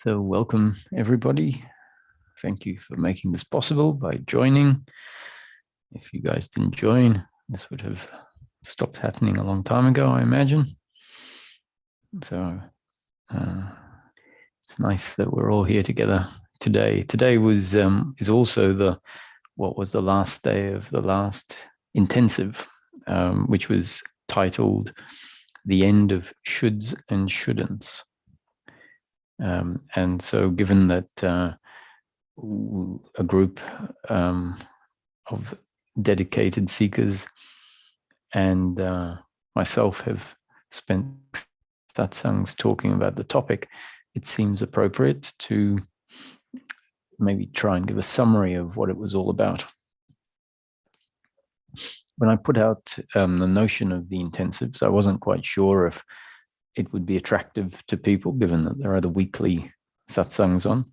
So welcome, everybody. Thank you for making this possible by joining. If you guys didn't join, this would have stopped happening a long time ago, I imagine. So it's nice that we're all here together today. Today is also what was the last day of the last intensive, which was titled "The End of Shoulds and Shouldn'ts." And so given that a group of dedicated seekers and myself have spent satsangs talking about the topic, it seems appropriate to maybe try and give a summary of what it was all about. When I put out the notion of the intensives, I wasn't quite sure if it would be attractive to people, given that there are the weekly satsangs on.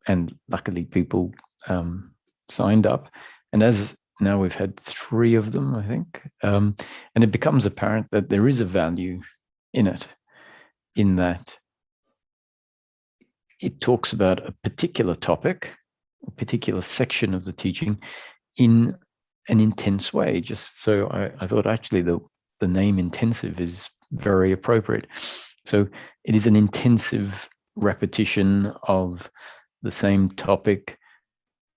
And luckily people signed up. And as now we've had 3 of them, I think, and it becomes apparent that there is a value in it, in that it talks about a particular topic, a particular section of the teaching in an intense way. Just so I thought actually the name intensive is very appropriate. So it is an intensive repetition of the same topic,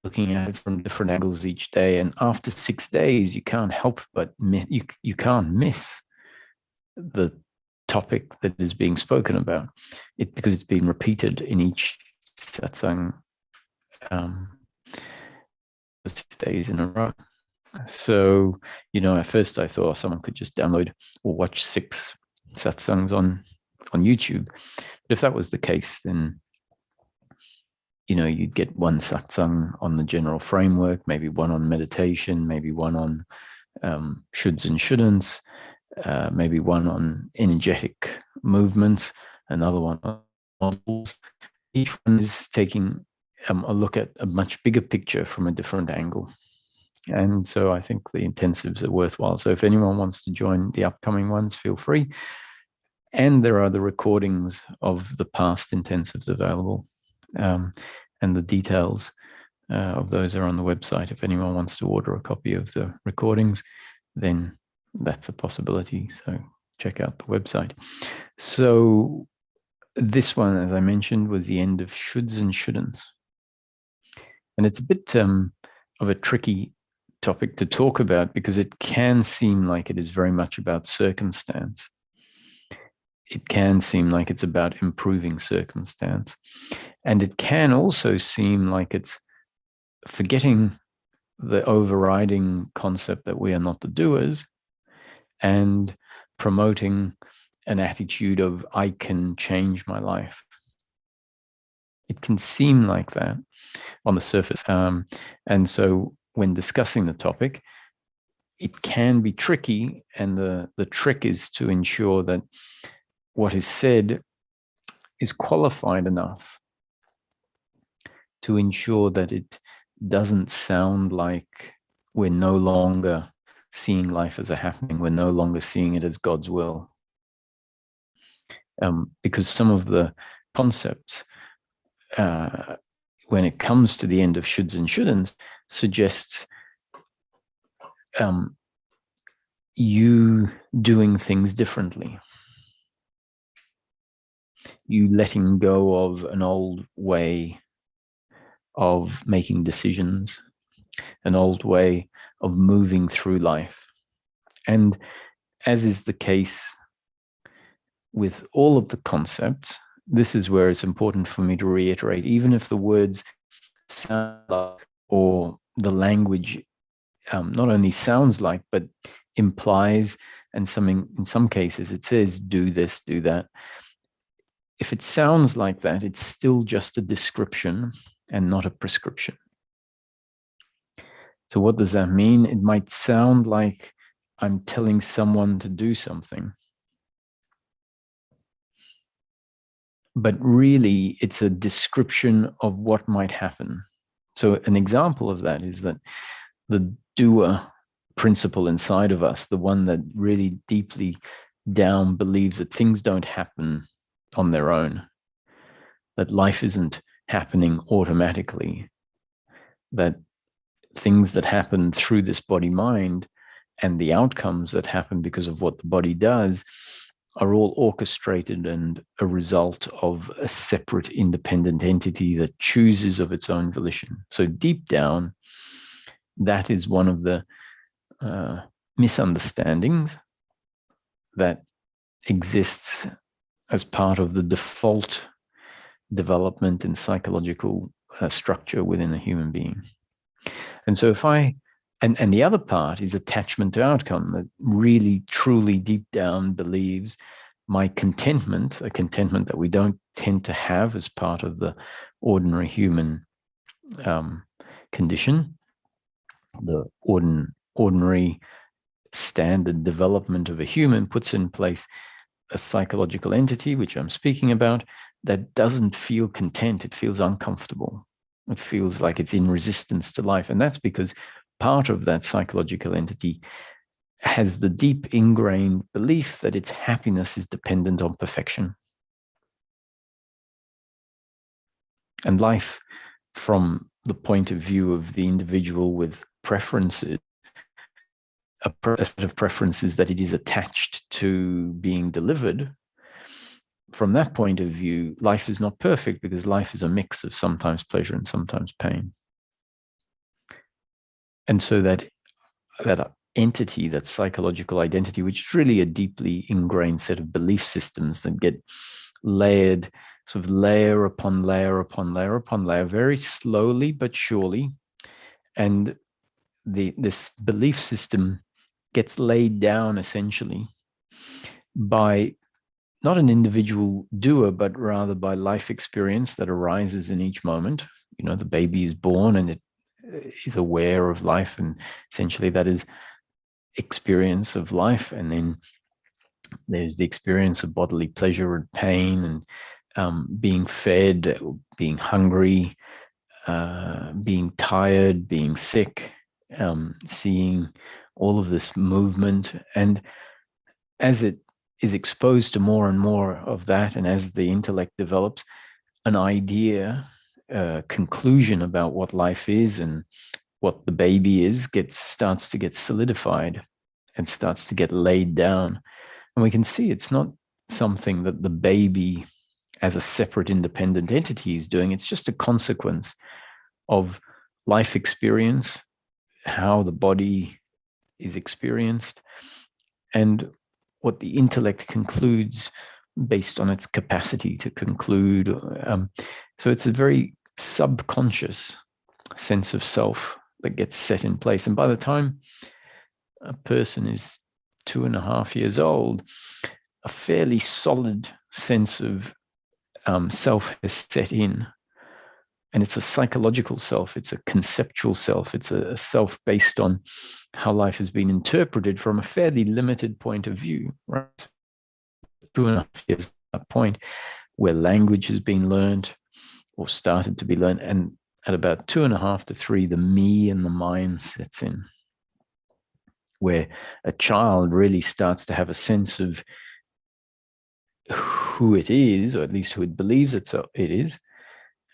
looking at it from different angles each day. And after 6 days, you can't help but you can't miss the topic that is being spoken about, because it's been repeated in each satsang 6 days in a row. So, at first I thought someone could just download or watch 6 satsangs on YouTube. But if that was the case, then you'd get 1 satsang on the general framework, maybe 1 on meditation, maybe 1 on shoulds and shouldn'ts, maybe 1 on energetic movements, another 1 on models. Each one is taking a look at a much bigger picture from a different angle. And so I think the intensives are worthwhile. So if anyone wants to join the upcoming ones, feel free. And there are the recordings of the past intensives available. And the details of those are on the website. If anyone wants to order a copy of the recordings, then that's a possibility. So check out the website. So this one, as I mentioned, was the end of shoulds and shouldn'ts. And it's a bit of a tricky topic to talk about, because it can seem like it is very much about circumstance. It can seem like it's about improving circumstance. And it can also seem like it's forgetting the overriding concept that we are not the doers, and promoting an attitude of, I can change my life. It can seem like that on the surface. And so when discussing the topic, it can be tricky. And the trick is to ensure that what is said is qualified enough to ensure that it doesn't sound like we're no longer seeing life as a happening. We're no longer seeing it as God's will. Because some of the concepts, when it comes to the end of shoulds and shouldn'ts, suggests you doing things differently. You letting go of an old way of making decisions, an old way of moving through life. And as is the case with all of the concepts, this is where it's important for me to reiterate, even if the words sound like, or the language not only sounds like, but implies, and in some cases it says, do this, do that. If it sounds like that, it's still just a description and not a prescription. So what does that mean? It might sound like I'm telling someone to do something, but really it's a description of what might happen. So an example of that is that the doer principle inside of us, the one that really deeply down believes that things don't happen on their own, that life isn't happening automatically, that things that happen through this body-mind and the outcomes that happen because of what the body does are all orchestrated and a result of a separate independent entity that chooses of its own volition. So deep down, that is one of the misunderstandings that exists as part of the default development and psychological structure within a human being. And so if I, and the other part is attachment to outcome, that really, truly deep down believes my contentment, a contentment that we don't tend to have as part of the ordinary human condition, the ordinary standard development of a human puts in place a psychological entity, which I'm speaking about, that doesn't feel content. It feels uncomfortable. It feels like it's in resistance to life. And that's because part of that psychological entity has the deep ingrained belief that its happiness is dependent on perfection. And life, from the point of view of the individual with preferences, a set of preferences that it is attached to being delivered, from that point of view, life is not perfect because life is a mix of sometimes pleasure and sometimes pain. And so that entity, that psychological identity, which is really a deeply ingrained set of belief systems that get layered, sort of layer upon layer upon layer upon layer, very slowly but surely. And this belief system gets laid down essentially by not an individual doer, but rather by life experience that arises in each moment. You know, the baby is born and it is aware of life, and essentially that is experience of life. And then there's the experience of bodily pleasure and pain, and being fed, being hungry, being tired, being sick, seeing all of this movement. And as it is exposed to more and more of that, and as the intellect develops, an idea, conclusion about what life is and what the baby is starts to get solidified and starts to get laid down. And we can see it's not something that the baby as a separate independent entity is doing. It's just a consequence of life experience, how the body is experienced, and what the intellect concludes based on its capacity to conclude. So it's a very subconscious sense of self that gets set in place. And by the time a person is 2.5 years old, a fairly solid sense of self has set in. And it's a psychological self, it's a conceptual self, it's a self based on how life has been interpreted from a fairly limited point of view, right? 2.5 years at that point where language has been learned or started to be learned. And at about 2.5 to 3, the me and the mind sets in, where a child really starts to have a sense of who it is, or at least who it believes it is,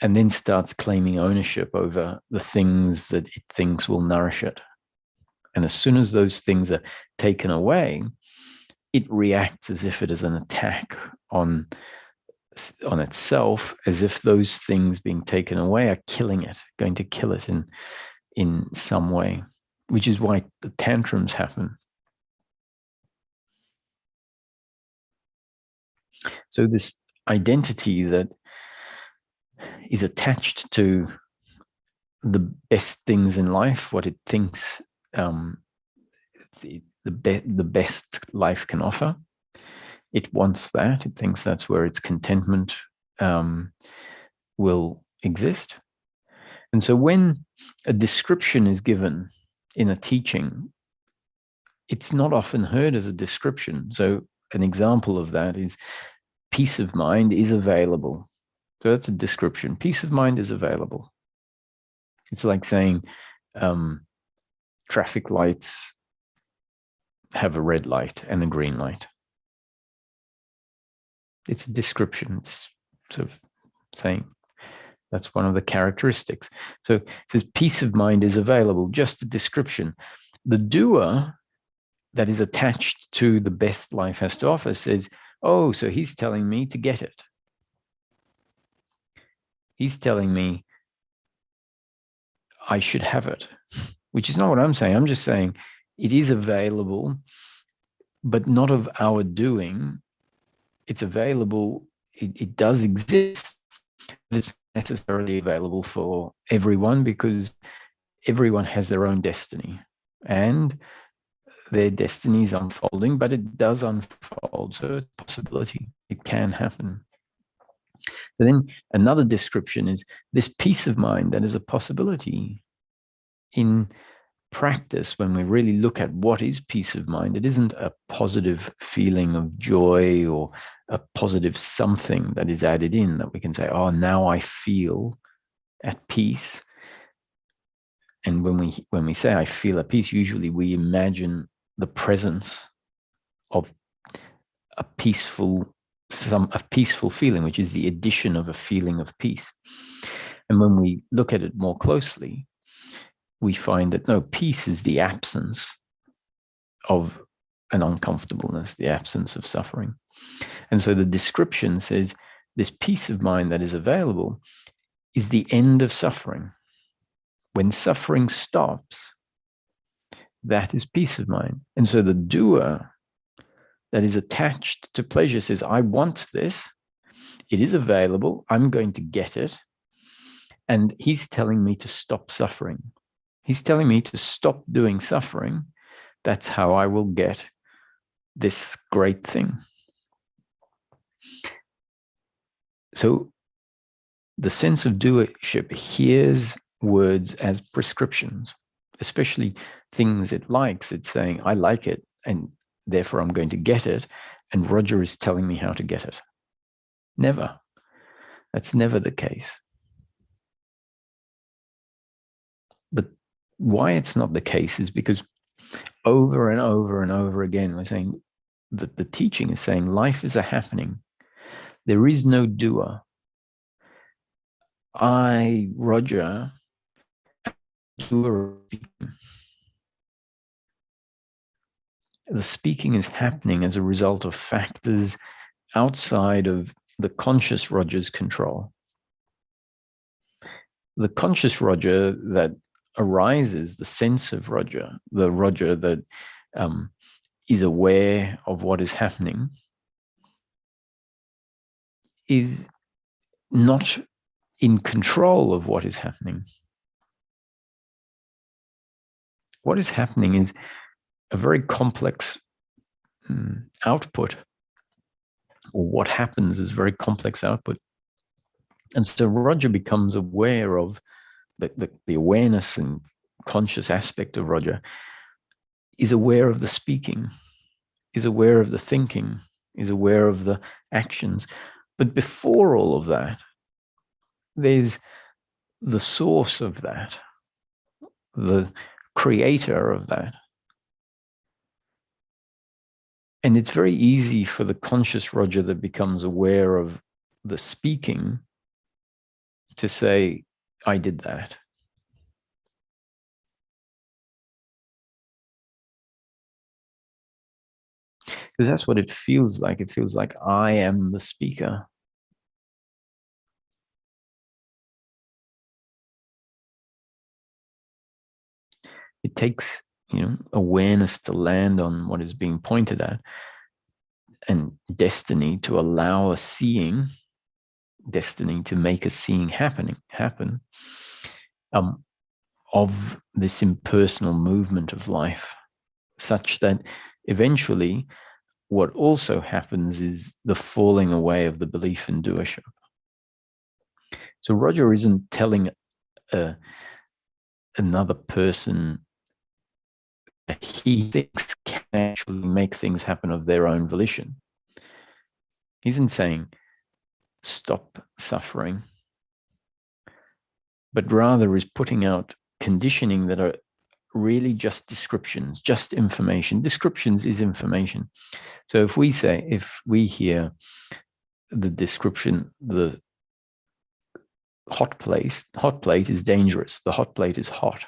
and then starts claiming ownership over the things that it thinks will nourish it. And as soon as those things are taken away, it reacts as if it is an attack on itself, as if those things being taken away are killing it, going to kill it in some way, which is why the tantrums happen. So this identity that is attached to the best things in life, what it thinks the best life can offer. It wants that. It thinks that's where its contentment will exist. And so when a description is given in a teaching, it's not often heard as a description. So an example of that is peace of mind is available. So that's a description. Peace of mind is available. It's like saying traffic lights have a red light and a green light. It's a description. It's sort of saying that's one of the characteristics. So it says peace of mind is available, just a description. The doer that is attached to the best life has to offer says, oh, so he's telling me to get it. He's telling me I should have it, which is not what I'm saying. I'm just saying it is available, but not of our doing. It's available. It does exist. It's necessarily available for everyone because everyone has their own destiny and their destiny is unfolding, but it does unfold. So it's a possibility. It can happen. So then another description is this peace of mind that is a possibility. In practice, when we really look at what is peace of mind, it isn't a positive feeling of joy or a positive something that is added in that we can say, oh, now I feel at peace. And when we say I feel at peace, usually we imagine the presence of a peaceful feeling, which is the addition of a feeling of peace. And when we look at it more closely, we find that no, peace is the absence of an uncomfortableness, the absence of suffering. And so the description says this peace of mind that is available is the end of suffering. When suffering stops, that is peace of mind. And so the doer that is attached to pleasure says, I want this. It is available. I'm going to get it. And he's telling me to stop suffering. He's telling me to stop doing suffering. That's how I will get this great thing. So the sense of doership hears words as prescriptions, especially things it likes. It's saying, I like it, and therefore I'm going to get it. And Roger is telling me how to get it. Never. That's never the case. Why it's not the case is because over and over and over again, we're saying that the teaching is saying life is a happening. There is no doer. I, Roger, doer of speaking. The speaking is happening as a result of factors outside of the conscious Roger's control. The conscious Roger that arises, the sense of Roger, the Roger that is aware of what is happening, is not in control of what is happening. What is happening is a very complex output, or what happens is very complex output. And so Roger becomes aware of the awareness and conscious aspect of Roger is aware of the speaking, is aware of the thinking, is aware of the actions. But before all of that, there's the source of that, the creator of that. And it's very easy for the conscious Roger that becomes aware of the speaking to say, I did that. Because that's what it feels like. It feels like I am the speaker. It takes, awareness to land on what is being pointed at, and destiny to allow a seeing, destiny to make a seeing happen, of this impersonal movement of life, such that eventually what also happens is the falling away of the belief in doership. So Roger isn't telling another person that he thinks can actually make things happen of their own volition. He isn't saying, stop suffering, but rather is putting out conditioning that are really just descriptions, just information. Descriptions is information. So if we hear the description, the hot plate is dangerous. The hot plate is hot.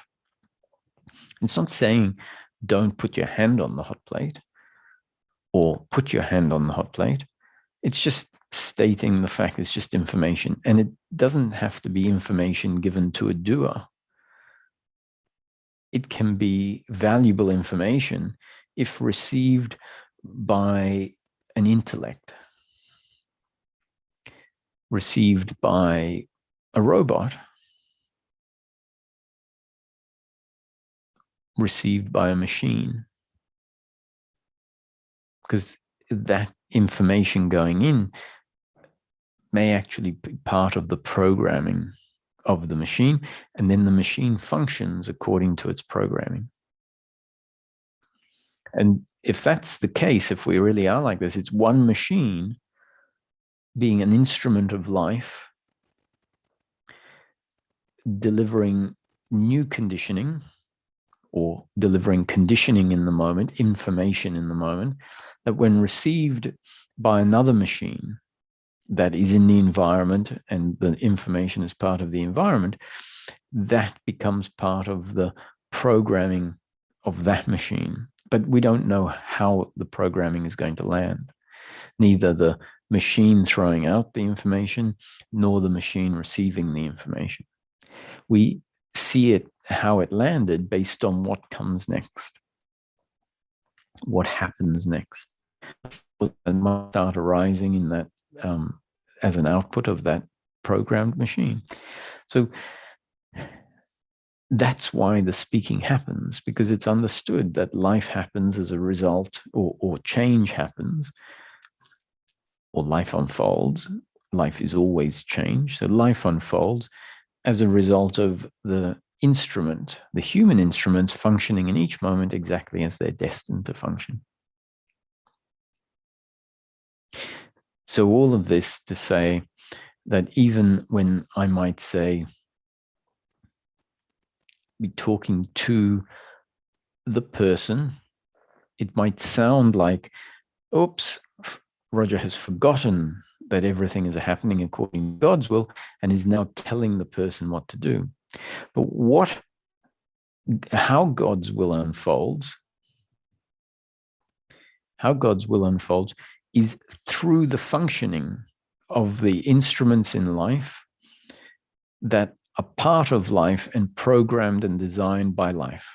It's not saying don't put your hand on the hot plate or put your hand on the hot plate. It's just stating the fact. It's just information. And it doesn't have to be information given to a doer. It can be valuable information if received by an intellect, received by a robot, received by a machine. Because that information going in may actually be part of the programming of the machine, and then the machine functions according to its programming. And if that's the case, if we really are like this, it's one machine being an instrument of life, delivering new conditioning or delivering conditioning in the moment, information in the moment, that when received by another machine that is in the environment and the information is part of the environment, that becomes part of the programming of that machine. But we don't know how the programming is going to land. Neither the machine throwing out the information nor the machine receiving the information. We see it, how it landed, based on what comes next, what happens next. And might start arising in that as an output of that programmed machine. So that's why the speaking happens, because it's understood that life happens as a result, or change happens, or life unfolds. Life is always change. So life unfolds as a result of the instrument, the human instruments, functioning in each moment exactly as they're destined to function. So all of this to say that even when I might say, be talking to the person, it might sound like, oops, Roger has forgotten that everything is happening according to God's will and is now telling the person what to do. But how God's will unfolds is through the functioning of the instruments in life that are part of life and programmed and designed by life.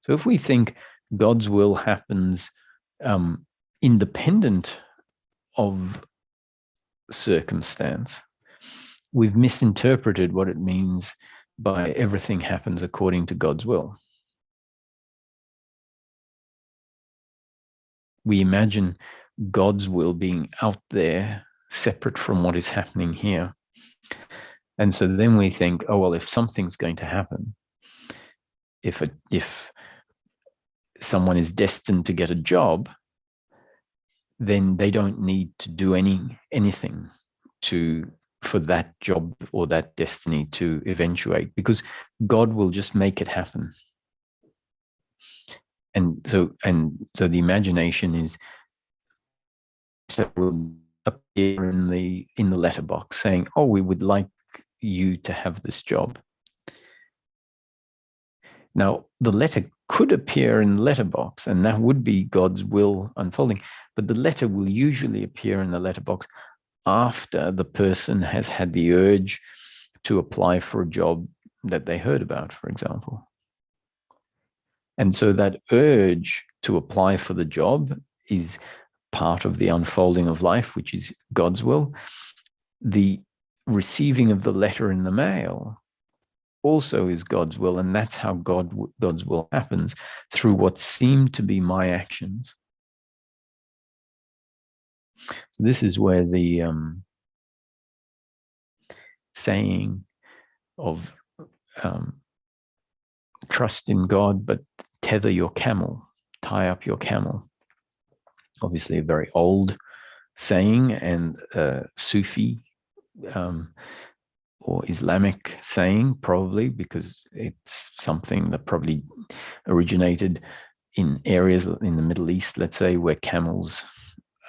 So if we think God's will happens independent of circumstance, we've misinterpreted what it means by everything happens according to God's will. We imagine God's will being out there, separate from what is happening here. And so then we think, oh, well, if something's going to happen, if someone is destined to get a job, then they don't need to do anything for that job or that destiny to eventuate, because God will just make it happen. And so the imagination is, so will appear in the letterbox saying, oh, we would like you to have this job. Now, the letter could appear in the letterbox, and that would be God's will unfolding, but the letter will usually appear in the letterbox after the person has had the urge to apply for a job that they heard about, for example. And so that urge to apply for the job is part of the unfolding of life, which is God's will. The receiving of the letter in the mail also is God's will, and that's how God's will happens, through what seem to be my actions. So this is where the saying of trust in God, but tether your camel, tie up your camel. Obviously a very old saying, and Sufi or Islamic saying, probably, because it's something that probably originated in areas in the Middle East, let's say, where camels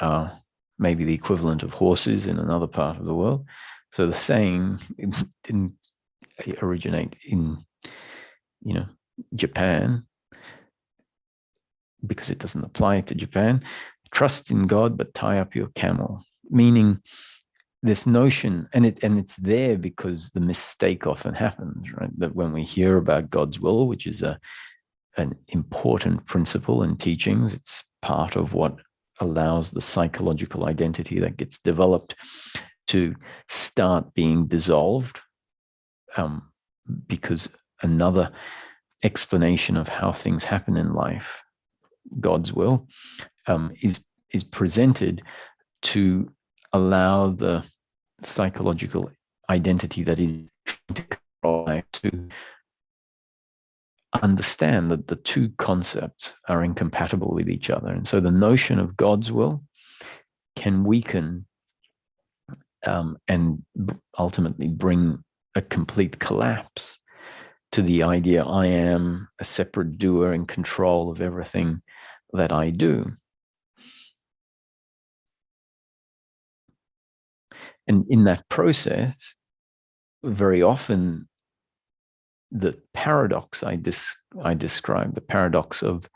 are maybe the equivalent of horses in another part of the world. So the saying didn't originate in, Japan, because it doesn't apply to Japan. Trust in God, but tie up your camel. Meaning this notion, and it's there because the mistake often happens, right? That when we hear about God's will, which is an important principle in teachings, it's part of what allows the psychological identity that gets developed to start being dissolved, because another explanation of how things happen in life, God's will, is presented to allow the psychological identity that is trying to control life to understand that the two concepts are incompatible with each other. And so the notion of God's will can weaken, and ultimately bring a complete collapse to the idea I am a separate doer in control of everything that I do. And in that process, very often the paradox I describe, the paradox of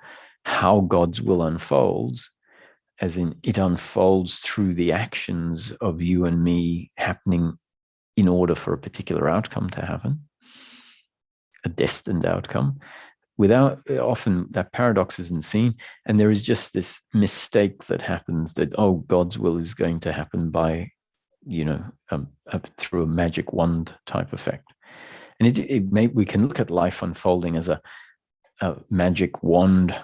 how God's will unfolds, as in it unfolds through the actions of you and me happening in order for a particular outcome to happen, a destined outcome. Without, often that paradox isn't seen, and there is just this mistake that happens that, oh, God's will is going to happen by, through a magic wand type effect. And we can look at life unfolding as a magic wand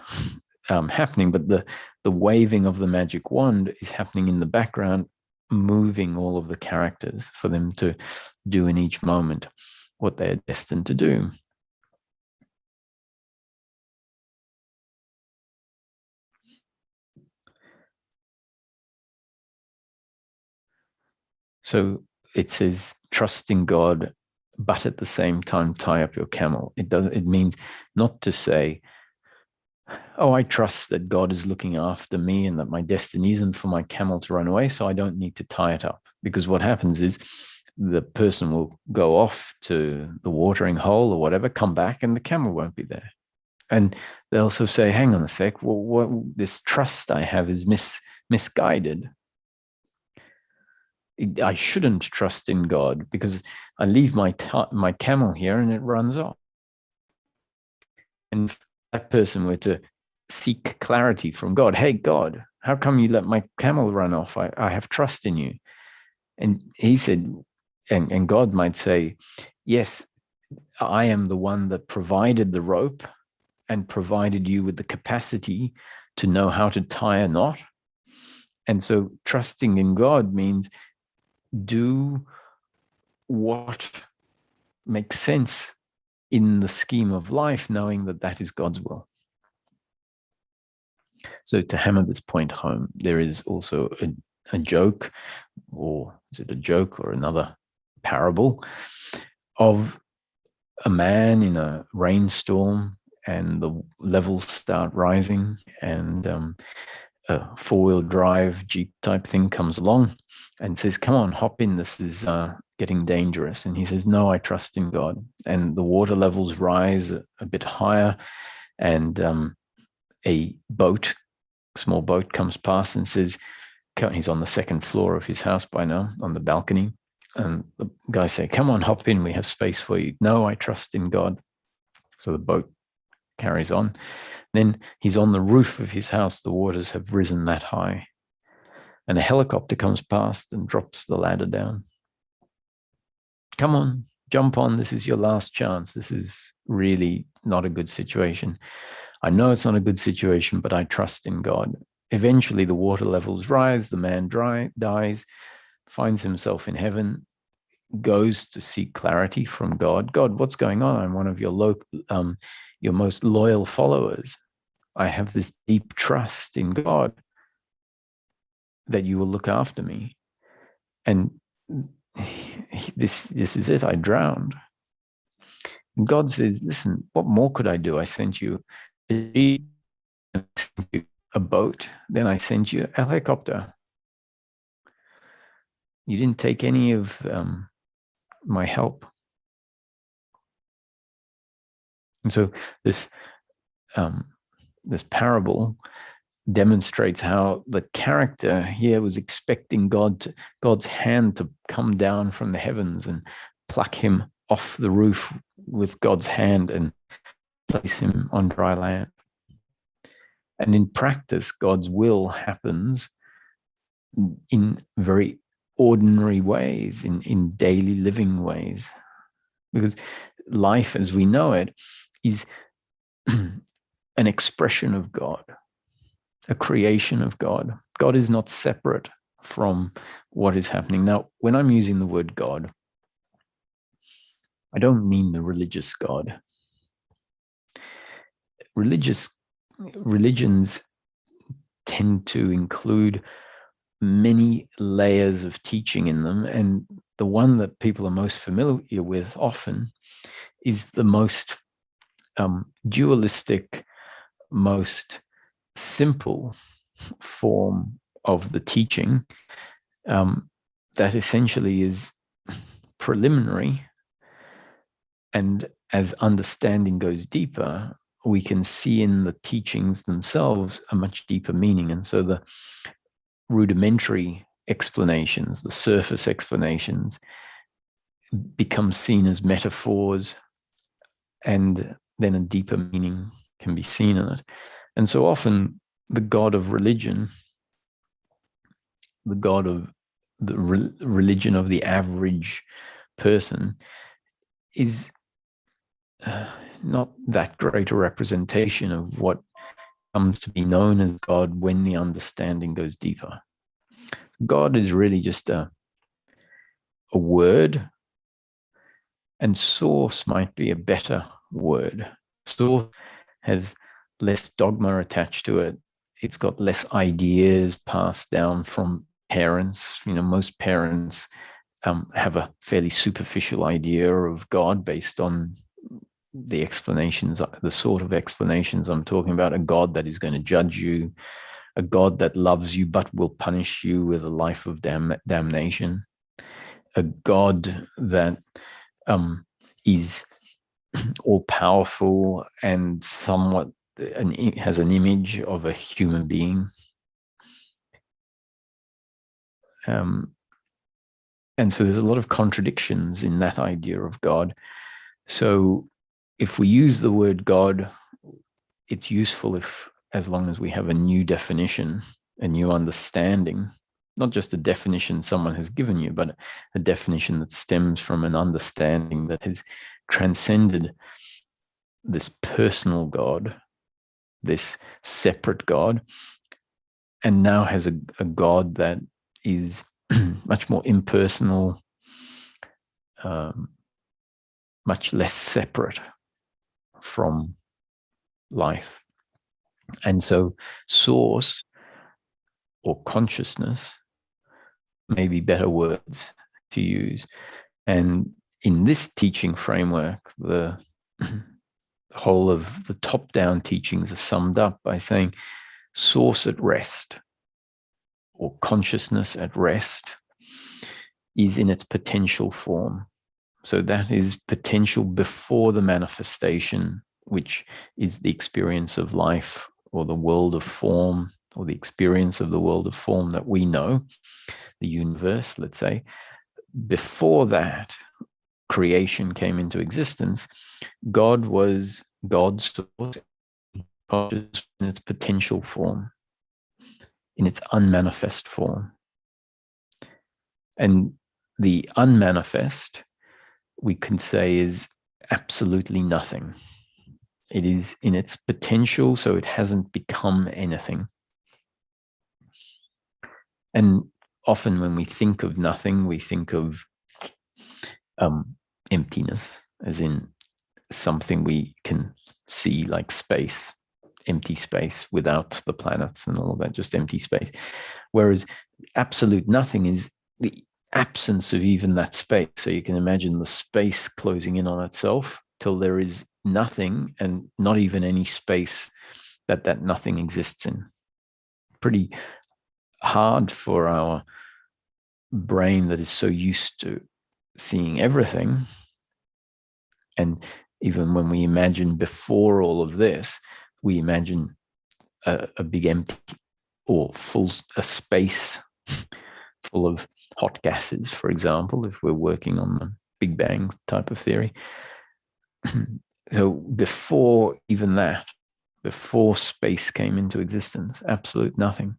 happening, but the waving of the magic wand is happening in the background, moving all of the characters for them to do in each moment what they're destined to do. So it says, trust in God, but at the same time, tie up your camel. It means not to say, oh, I trust that God is looking after me and that my destiny isn't for my camel to run away, so I don't need to tie it up. Because what happens is the person will go off to the watering hole or whatever, come back, and the camel won't be there. And they also say, hang on a sec, well, this trust I have is misguided. I shouldn't trust in God because I leave my camel here and it runs off. And if that person were to seek clarity from God, hey, God, how come you let my camel run off? I have trust in you. And he said, and God might say, yes, I am the one that provided the rope and provided you with the capacity to know how to tie a knot. And so trusting in God means do what makes sense in the scheme of life, knowing that that is God's will. So to hammer this point home, there is also a joke, or is it a joke or another parable, of a man in a rainstorm and the levels start rising, and a four-wheel drive Jeep type thing comes along and says, come on, hop in, this is getting dangerous. And he says, no, I trust in God. And the water levels rise a bit higher, and a small boat comes past and says, he's on the second floor of his house by now, on the balcony. And the guy say, come on, hop in, we have space for you. No, I trust in God. So the boat carries on. Then he's on the roof of his house. The waters have risen that high. And a helicopter comes past and drops the ladder down. Come on, jump on. This is your last chance. This is really not a good situation. I know it's not a good situation, but I trust in God. Eventually, the water levels rise. The man dies, finds himself in heaven, goes to seek clarity from God. God, what's going on? I'm one of your most loyal followers. I have this deep trust in God that you will look after me. And this is it. I drowned. And God says, listen, what more could I do? I sent you a boat, then I sent you a helicopter. You didn't take any of my help. And so this parable demonstrates how the character here was expecting God's hand to come down from the heavens and pluck him off the roof with God's hand and place him on dry land. And in practice, God's will happens in very ordinary ways, in daily living ways. Because life as we know it is an expression of God, a creation of God. God is not separate from what is happening. Now, when I'm using the word God, I don't mean the religious God. Religions tend to include many layers of teaching in them, and the one that people are most familiar with often is the most dualistic, most simple form of the teaching that essentially is preliminary, and as understanding goes deeper, we can see in the teachings themselves a much deeper meaning. And so the rudimentary explanations, the surface explanations, become seen as metaphors, and then a deeper meaning can be seen in it. And so often the God of religion, the God of the religion of the average person, is not that great a representation of what comes to be known as God when the understanding goes deeper. God is really just a word, and source might be a better word. Source has less dogma attached to it. It's got less ideas passed down from parents. Most parents have a fairly superficial idea of God based on the explanations, the sort of explanations I'm talking about. A God that is going to judge you, a God that loves you but will punish you with a life of damnation, a God that is all-powerful and somewhat has an image of a human being. And so there's a lot of contradictions in that idea of God. So if we use the word God, it's useful as long as we have a new definition, a new understanding, not just a definition someone has given you, but a definition that stems from an understanding that has transcended this personal God, this separate God, and now has a God that is much more impersonal, much less separate from life. And so source or consciousness may be better words to use. And in this teaching framework, the whole of the top-down teachings are summed up by saying source at rest, or consciousness at rest, is in its potential form. So that is potential before the manifestation, which is the experience of life or the world of form, or the experience of the world of form that we know, the universe, let's say. Before that creation came into existence, God was God's source, conscious in its potential form, in its unmanifest form. And the unmanifest, we can say, is absolutely nothing. It is in its potential, so it hasn't become anything. And often when we think of nothing, we think of emptiness, as in something we can see, like space, empty space without the planets and all of that, just empty space. Whereas absolute nothing is the absence of even that space. So you can imagine the space closing in on itself till there is nothing, and not even any space that nothing exists in. Pretty hard for our brain that is so used to seeing everything, and even when we imagine before all of this, we imagine a big empty or a space full of hot gases, for example, if we're working on the Big Bang type of theory. So before even that, before space came into existence, absolute nothing.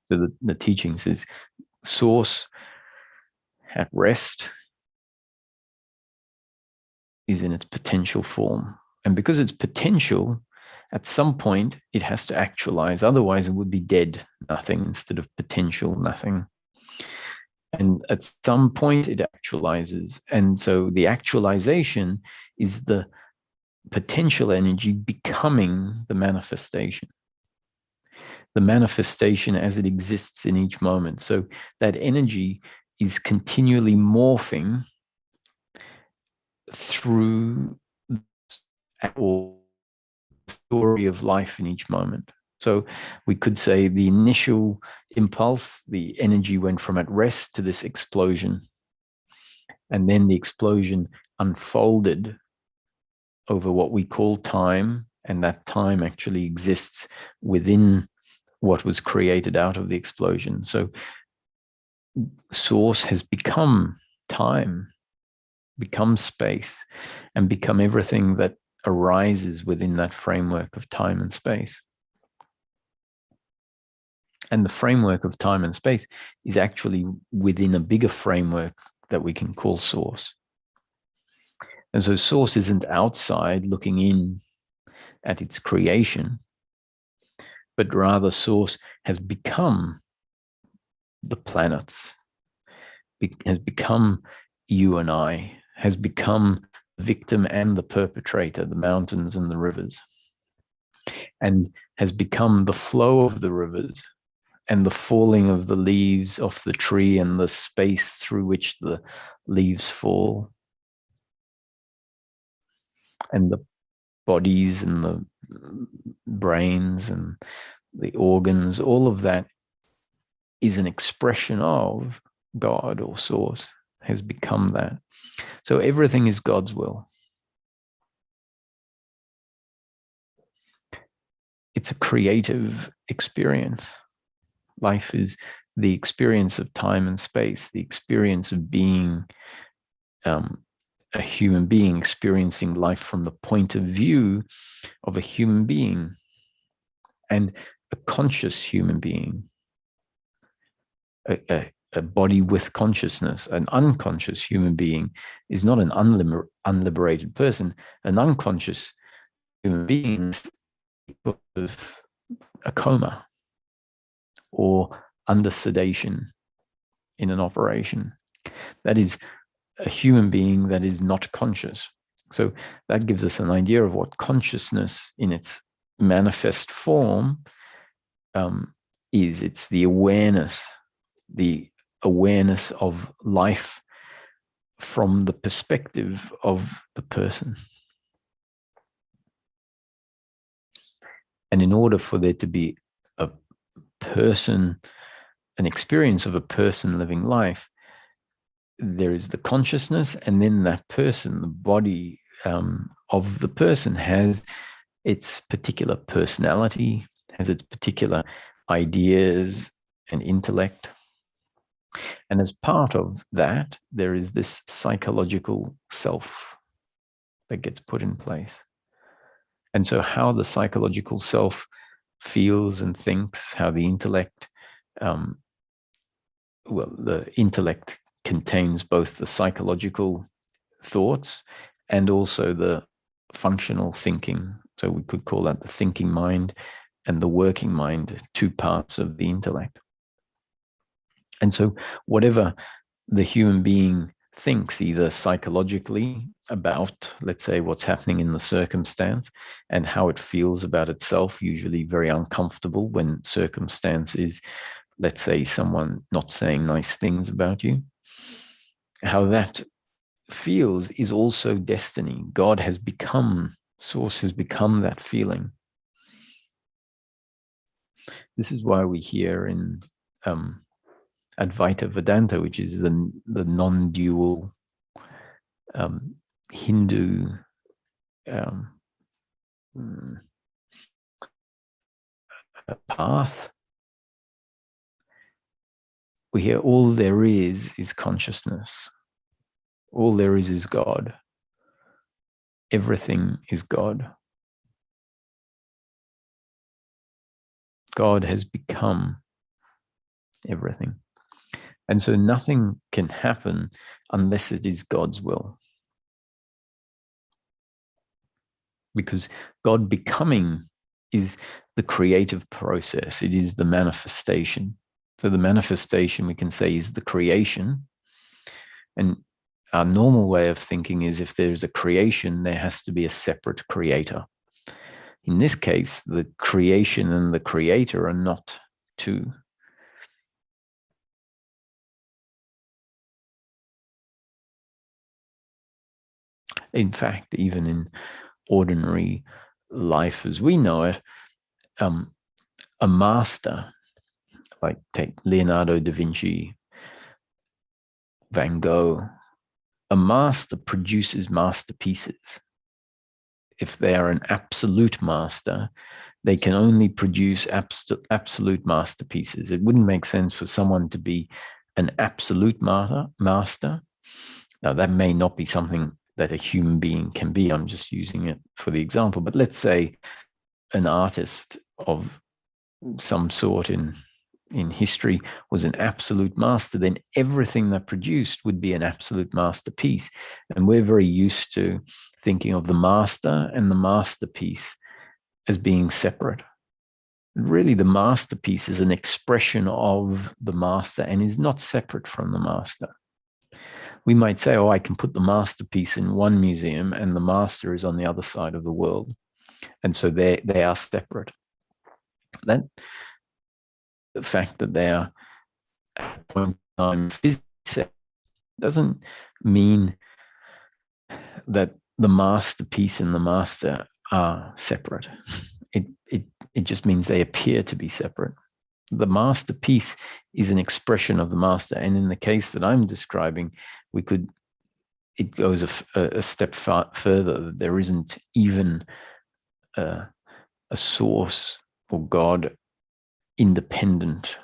So the teaching says source at rest is in its potential form. And because it's potential, at some point it has to actualize. Otherwise, it would be dead nothing instead of potential nothing. And at some point it actualizes. And so the actualization is the potential energy becoming the manifestation as it exists in each moment. So that energy is continually morphing through the story of life in each moment. So we could say the initial impulse, the energy went from at rest to this explosion. And then the explosion unfolded over what we call time. And that time actually exists within what was created out of the explosion. So source has become time, become space, and become everything that arises within that framework of time and space. And the framework of time and space is actually within a bigger framework that we can call source. And so source isn't outside looking in at its creation, but rather source has become the planets, has become you and I, has become the victim and the perpetrator, the mountains and the rivers, and has become the flow of the rivers and the falling of the leaves off the tree and the space through which the leaves fall, and the bodies and the brains and the organs, all of that is an expression of God or source, has become that. So everything is God's will. It's a creative experience. Life is the experience of time and space, the experience of being a human being, experiencing life from the point of view of a human being, and a conscious human being, a body with consciousness. An unconscious human being is not an unliberated person. An unconscious human being is of a coma or under sedation in an operation. That is a human being that is not conscious. So that gives us an idea of what consciousness in its manifest form is. It's the awareness of life from the perspective of the person. And in order for there to be a person, an experience of a person living life, there is the consciousness, and then that person, the body of the person, has its particular personality, has its particular ideas and intellect. And as part of that, there is this psychological self that gets put in place. And so how the psychological self feels and thinks, how the intellect, the intellect contains both the psychological thoughts and also the functional thinking. So we could call that the thinking mind and the working mind, two parts of the intellect. And so whatever the human being thinks, either psychologically about, let's say, what's happening in the circumstance and how it feels about itself, usually very uncomfortable when circumstance is, let's say, someone not saying nice things about you, how that feels is also destiny. God has become, source has become that feeling. This is why we hear in Advaita Vedanta, which is the non-dual Hindu path. We hear all there is consciousness. All there is God. Everything is God. God has become everything. And so nothing can happen unless it is God's will. Because God becoming is the creative process. It is the manifestation. So the manifestation, we can say, is the creation. And our normal way of thinking is if there's a creation, there has to be a separate creator. In this case, the creation and the creator are not two. In fact, even in ordinary life as we know it, a master, like take Leonardo da Vinci, Van Gogh, a master produces masterpieces. If they are an absolute master, they can only produce absolute masterpieces. It wouldn't make sense for someone to be an absolute master. Now, that may not be something that a human being can be. I'm just using it for the example. But let's say an artist of some sort in history was an absolute master, then everything that produced would be an absolute masterpiece. And we're very used to thinking of the master and the masterpiece as being separate. Really, the masterpiece is an expression of the master and is not separate from the master. We might say, oh, I can put the masterpiece in one museum and the master is on the other side of the world. And so they are separate. That the fact that they are at a point in time physically doesn't mean that the masterpiece and the master are separate. It just means they appear to be separate. The masterpiece is an expression of the master. And in the case that I'm describing, it goes a step further. There isn't even a source or God independent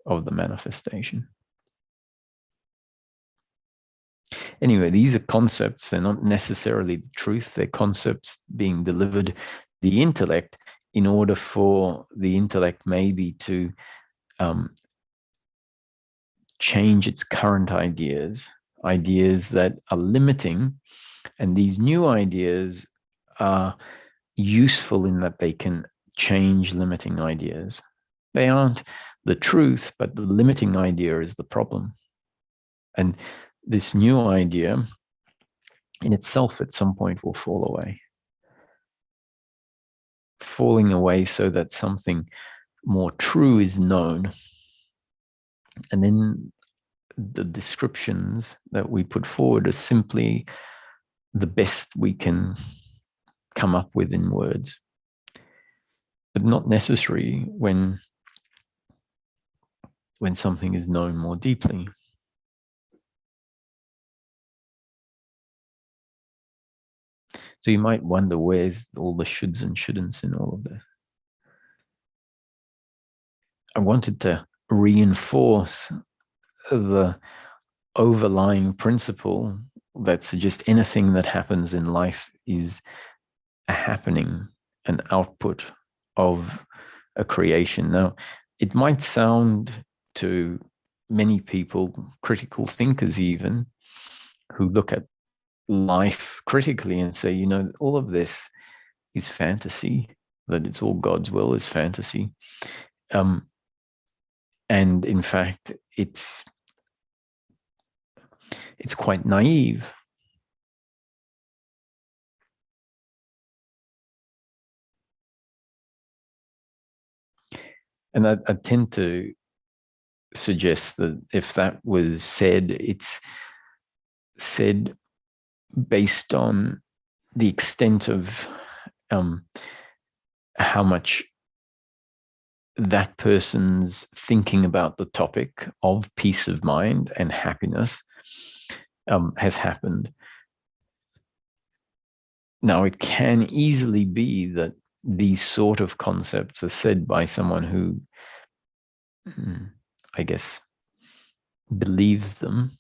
of the manifestation. Anyway, these are concepts. They're not necessarily the truth. They're concepts being delivered the intellect in order for the intellect maybe to change its current ideas that are limiting. And these new ideas are useful in that they can change limiting ideas. They aren't the truth, but the limiting idea is the problem. And this new idea in itself at some point will fall away. Falling away so that something more true is known. And then the descriptions that we put forward are simply the best we can come up with in words, but not necessary when something is known more deeply. So you might wonder, where's all the shoulds and shouldn'ts in all of this? I wanted to reinforce the overlying principle that suggests anything that happens in life is a happening, an output of a creation. Now, it might sound to many people, critical thinkers even, who look at life critically and say, all of this is fantasy, that it's all God's will is fantasy. And in fact, it's quite naive. And I tend to suggest that if that was said, it's said based on the extent of how much that person's thinking about the topic of peace of mind and happiness has happened. Now, it can easily be that these sort of concepts are said by someone who, I guess, believes them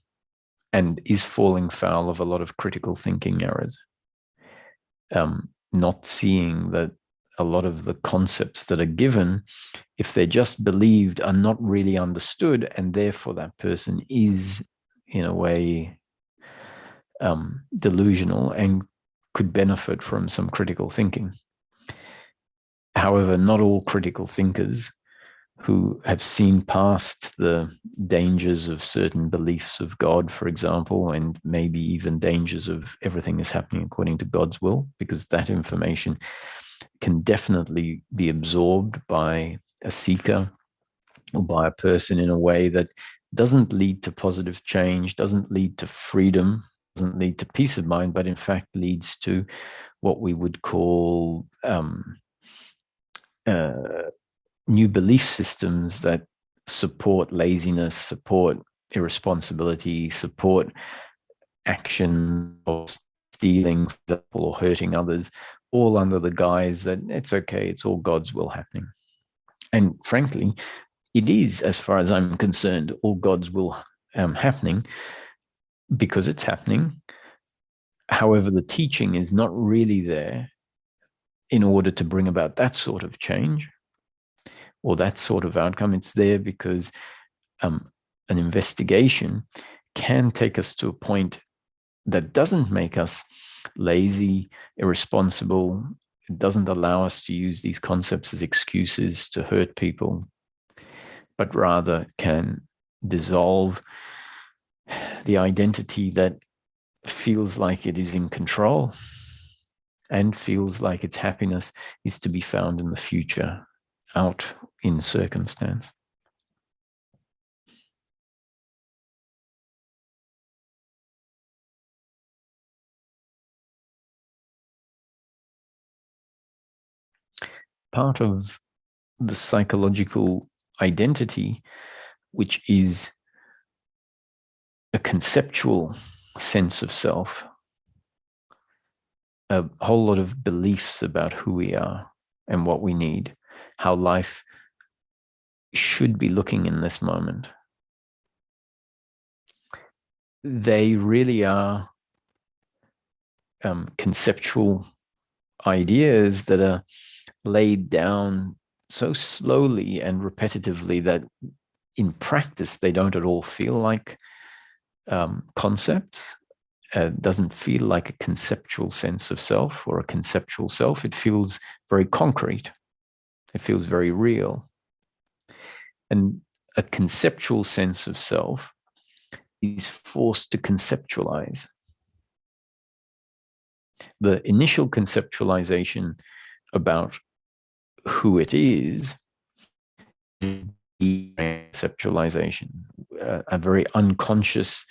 and is falling foul of a lot of critical thinking errors, not seeing that a lot of the concepts that are given, if they're just believed, are not really understood, and therefore that person is, in a way, delusional and could benefit from some critical thinking. However, not all critical thinkers who have seen past the dangers of certain beliefs of God, for example, and maybe even dangers of everything is happening according to God's will, because that information can definitely be absorbed by a seeker or by a person in a way that doesn't lead to positive change, doesn't lead to freedom, doesn't lead to peace of mind, but in fact leads to what we would call new belief systems that support laziness, support irresponsibility, support action of stealing, for example, or hurting others, all under the guise that it's okay, it's all God's will happening. And frankly, it is, as far as I'm concerned, all God's will happening because it's happening. However, the teaching is not really there in order to bring about that sort of change or that sort of outcome. It's there because an investigation can take us to a point that doesn't make us lazy, irresponsible. It doesn't allow us to use these concepts as excuses to hurt people, but rather can dissolve the identity that feels like it is in control and feels like its happiness is to be found in the future, out in circumstance. Part of the psychological identity, which is a conceptual sense of self, a whole lot of beliefs about who we are and what we need, how life should be looking in this moment. They really are conceptual ideas that are laid down so slowly and repetitively that in practice they don't at all feel like concepts. Doesn't feel like a conceptual sense of self or a conceptual self. It feels very concrete. It feels very real. And a conceptual sense of self is forced to conceptualize. The initial conceptualization about who it is conceptualization, a very unconscious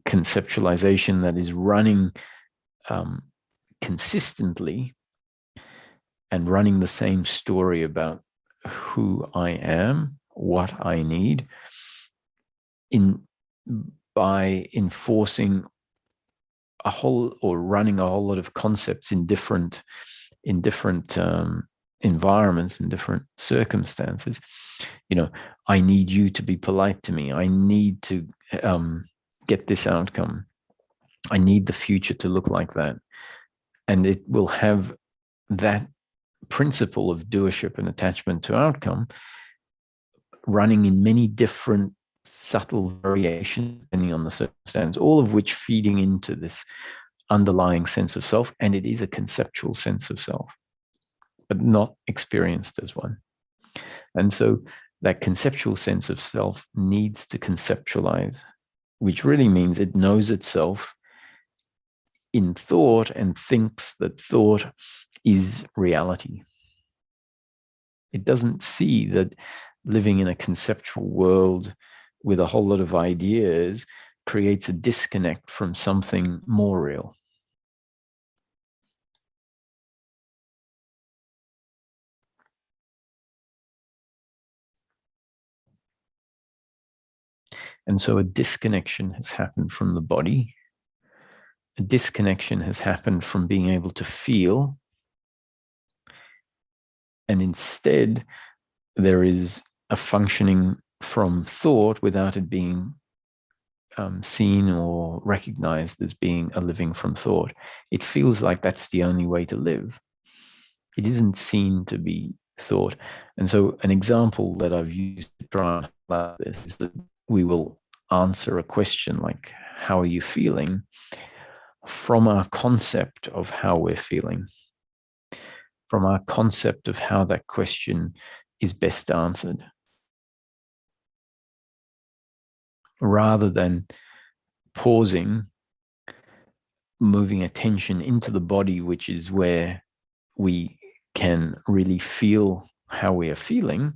conceptualization that is running consistently and running the same story about who I am, what I need, by enforcing a whole or running a whole lot of concepts in different environments, in different circumstances. You know, I need you to be polite to me. I need to get this outcome. I need the future to look like that. And it will have that principle of doership and attachment to outcome running in many different subtle variations depending on the circumstance, all of which feeding into this underlying sense of self. And it is a conceptual sense of self, but not experienced as one. And so that conceptual sense of self needs to conceptualize, which really means it knows itself in thought and thinks that thought is reality. It doesn't see that living in a conceptual world with a whole lot of ideas creates a disconnect from something more real. And so a disconnection has happened from the body. A disconnection has happened from being able to feel. And instead, there is a functioning from thought without it being seen or recognized as being a living from thought. It feels like that's the only way to live. It isn't seen to be thought. And so an example that I've used to try and highlight this is that we will answer a question like, how are you feeling? From our concept of how we're feeling, from our concept of how that question is best answered, rather than pausing, moving attention into the body, which is where we can really feel how we are feeling,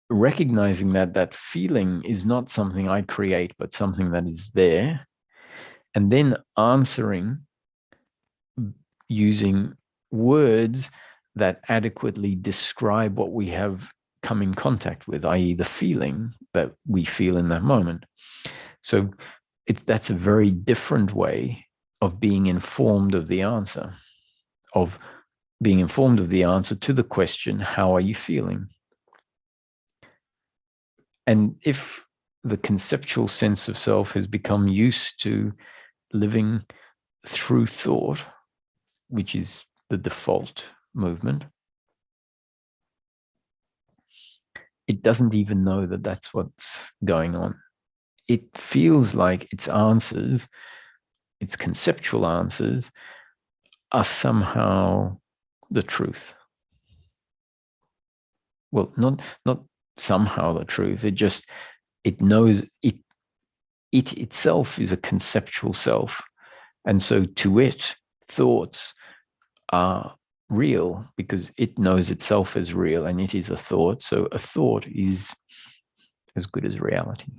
recognizing that that feeling is not something I create, but something that is there, and then answering using words that adequately describe what we have come in contact with, i.e. the feeling that we feel in that moment. So that's a very different way of being informed of the answer, of being informed of the answer to the question, how are you feeling? And if the conceptual sense of self has become used to living through thought, which is the default movement, it doesn't even know that that's what's going on. It feels like its answers, its conceptual answers, are somehow the truth. Well, not somehow the truth. It knows it itself is a conceptual self. And so to it, thoughts are real because it knows itself as real and it is a thought. So a thought is as good as reality.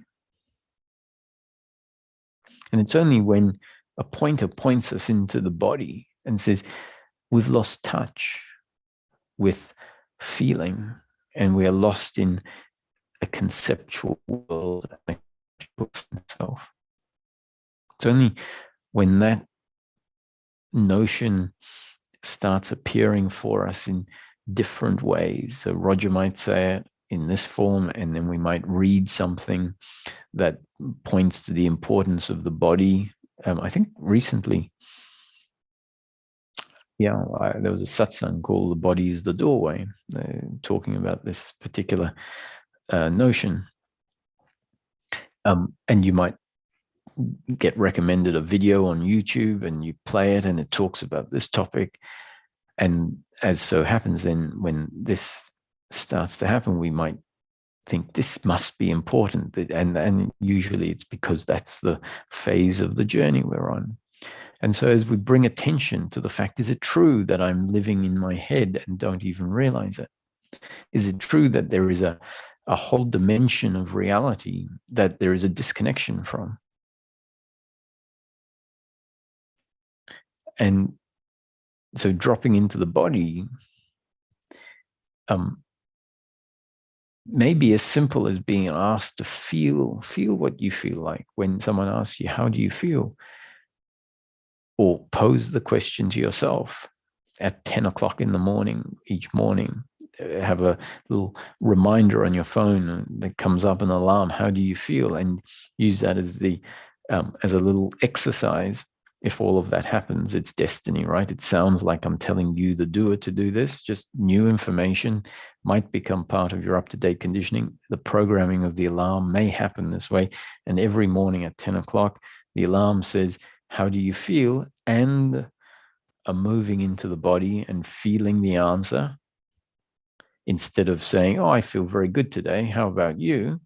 And it's only when a pointer points us into the body and says, we've lost touch with feeling and we are lost in a conceptual world and itself. It's only when that notion starts appearing for us in different ways. So Roger might say it in this form, and then we might read something that points to the importance of the body. I think recently, there was a satsang called "The Body is the Doorway," talking about this particular notion. And you might get recommended a video on YouTube and you play it and it talks about this topic. And as so happens, then when this starts to happen, we might think this must be important. And usually it's because that's the phase of the journey we're on. And so as we bring attention to the fact, is it true that I'm living in my head and don't even realize it? Is it true that there is a whole dimension of reality that there is a disconnection from? And so dropping into the body may be as simple as being asked to feel what you feel like when someone asks you, how do you feel? Or pose the question to yourself at 10 o'clock in the morning, each morning. Have a little reminder on your phone that comes up, an alarm. How do you feel? And use that as a little exercise. If all of that happens, it's destiny, right? It sounds like I'm telling you, the doer, to do this. Just new information might become part of your up-to-date conditioning. The programming of the alarm may happen this way. And every morning at 10 o'clock, the alarm says, how do you feel? And moving into the body and feeling the answer. Instead of saying, oh, I feel very good today. How about you?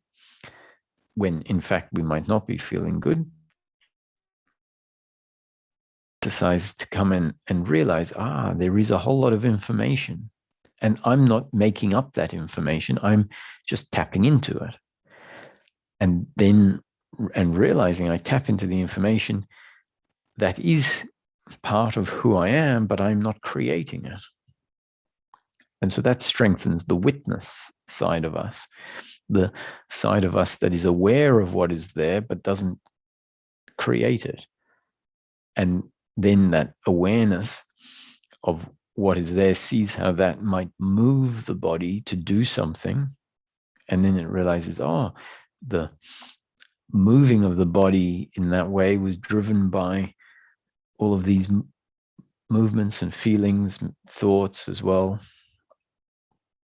When in fact, we might not be feeling good. Exercise to come in and realize, there is a whole lot of information. And I'm not making up that information. I'm just tapping into it. And then, and realizing I tap into the information that is part of who I am, but I'm not creating it. And so that strengthens the witness side of us. the side of us that is aware of what is there but doesn't create it. And then that awareness of what is there sees how that might move the body to do something. And then it realizes, oh, the moving of the body in that way was driven by all of these movements and feelings, thoughts as well,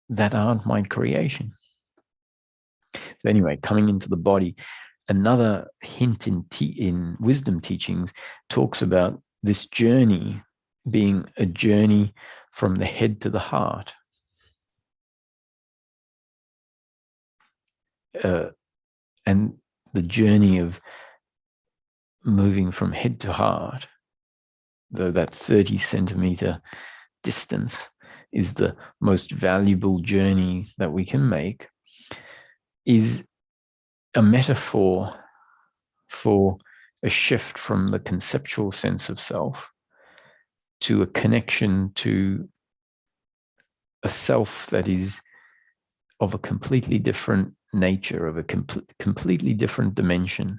that aren't my creation. So anyway, coming into the body, another hint in wisdom teachings talks about this journey being a journey from the head to the heart. And the journey of moving from head to heart, though that 30 centimeter distance is the most valuable journey that we can make, is a metaphor for a shift from the conceptual sense of self to a connection to a self that is of a completely different nature, of a completely different dimension.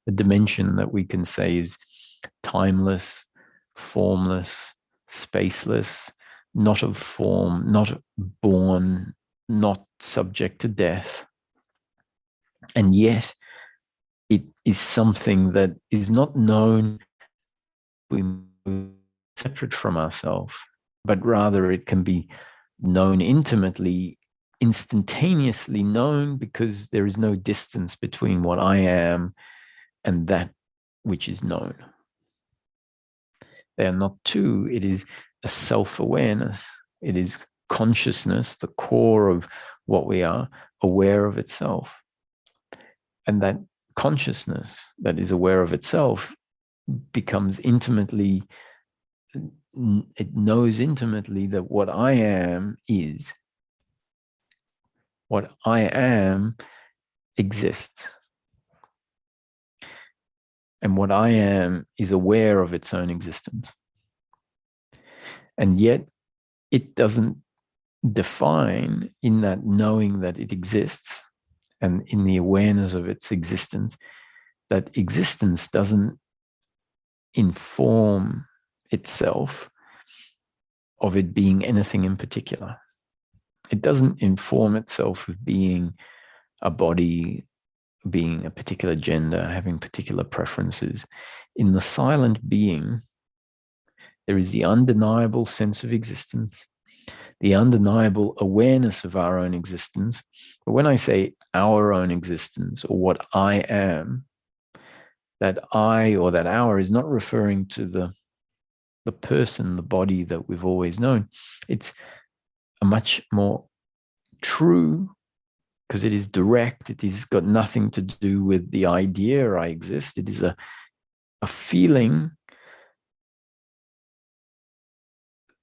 A dimension that we can say is timeless, formless, spaceless, not of form, not born, not subject to death. And yet it is something that is not known, we separate from ourselves, but rather it can be known intimately, instantaneously known, because there is no distance between what I am and that which is known. They are not two. It is a self-awareness. It is consciousness, the core of what we are, aware of itself. And that consciousness that is aware of itself becomes intimately, it knows intimately that what I am is. What I am exists. And what I am is aware of its own existence. And yet it doesn't define, in that knowing that it exists and in the awareness of its existence, that existence doesn't inform itself of it being anything in particular. It doesn't inform itself of being a body, being a particular gender, having particular preferences. In the silent being, there is the undeniable sense of existence, the undeniable awareness of our own existence. But when I say our own existence, or what I am, that I or that our is not referring to the person, the body that we've always known. It's a much more true, because it is direct. It has got nothing to do with the idea I exist. It is a feeling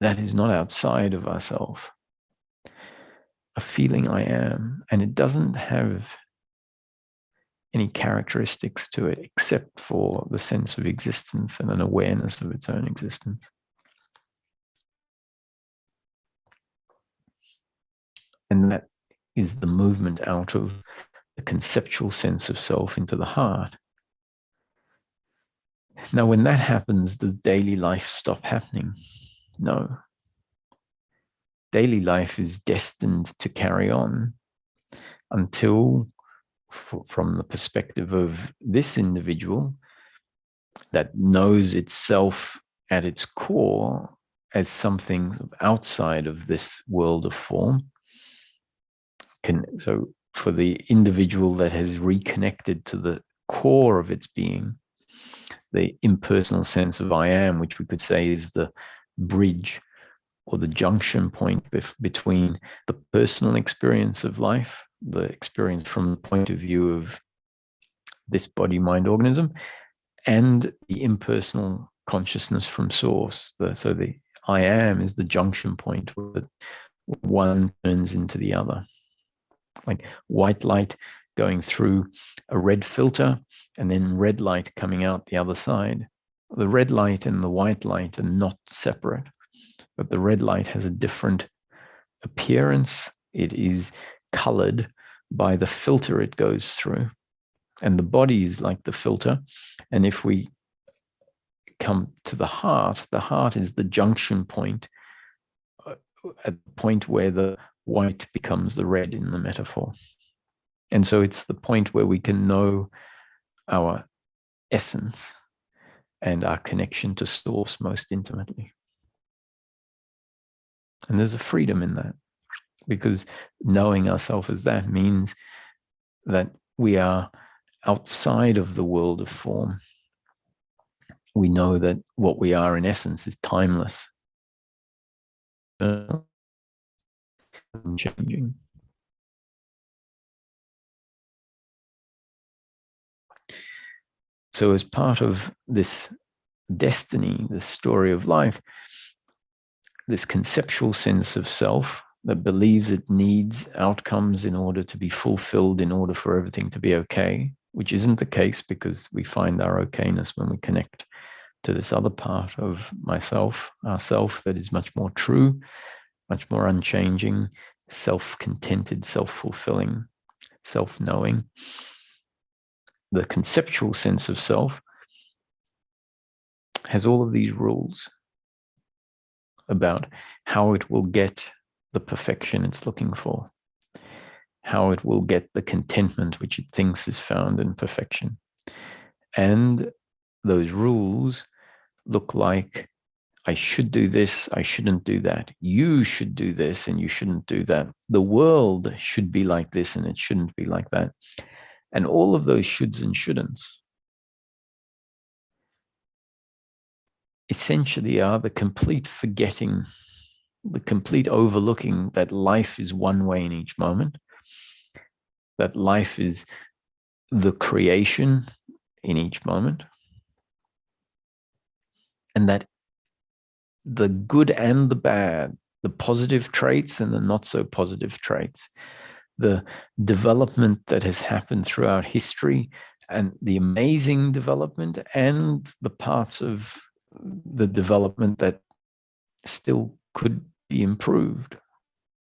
that is not outside of ourselves. A feeling I am, and it doesn't have any characteristics to it except for the sense of existence and an awareness of its own existence. And that is the movement out of the conceptual sense of self into the heart. Now, when that happens, does daily life stop happening? No. Daily life is destined to carry on until, from the perspective of this individual that knows itself at its core as something outside of this world of form, so for the individual that has reconnected to the core of its being, the impersonal sense of I am, which we could say is the bridge or the junction point between the personal experience of life, the experience from the point of view of this body, mind, organism, and the impersonal consciousness from source. So the I am is the junction point where one turns into the other. Like white light going through a red filter and then red light coming out the other side. The red light and the white light are not separate, but the red light has a different appearance. It is colored by the filter it goes through. And the body is like the filter. And if we come to the heart is the junction point, at the point where the white becomes the red in the metaphor. And so it's the point where we can know our essence and our connection to source most intimately. And there's a freedom in that, because knowing ourselves as that means that we are outside of the world of form. We know that what we are in essence is timeless, changing. So as part of this destiny, this story of life, this conceptual sense of self that believes it needs outcomes in order to be fulfilled, in order for everything to be okay, which isn't the case, because we find our okayness when we connect to this other part of myself, ourself, that is much more true, much more unchanging, self-contented, self-fulfilling, self-knowing. The conceptual sense of self has all of these rules about how it will get the perfection it's looking for, how it will get the contentment which it thinks is found in perfection. And those rules look like, I should do this, I shouldn't do that. You should do this and you shouldn't do that. The world should be like this and it shouldn't be like that. And all of those shoulds and shouldn'ts essentially are the complete forgetting, the complete overlooking that life is one way in each moment, that life is the creation in each moment, and that the good and the bad, the positive traits and the not so positive traits, the development that has happened throughout history and the amazing development and the parts of the development that still could be improved.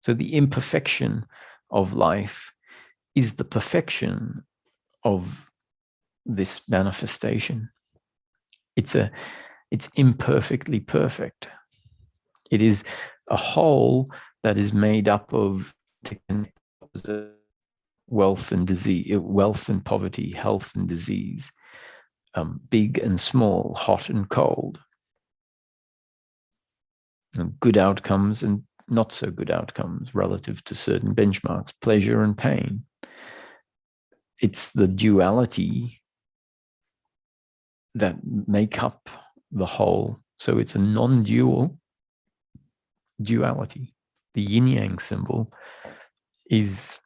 So the imperfection of life is the perfection of this manifestation. It's imperfectly perfect. It is a whole that is made up of wealth and disease, wealth and poverty, health and disease, big and small, hot and cold, good outcomes and not so good outcomes relative to certain benchmarks, pleasure and pain. It's the duality that make up the whole. So it's a non-dual duality. The yin-yang symbol is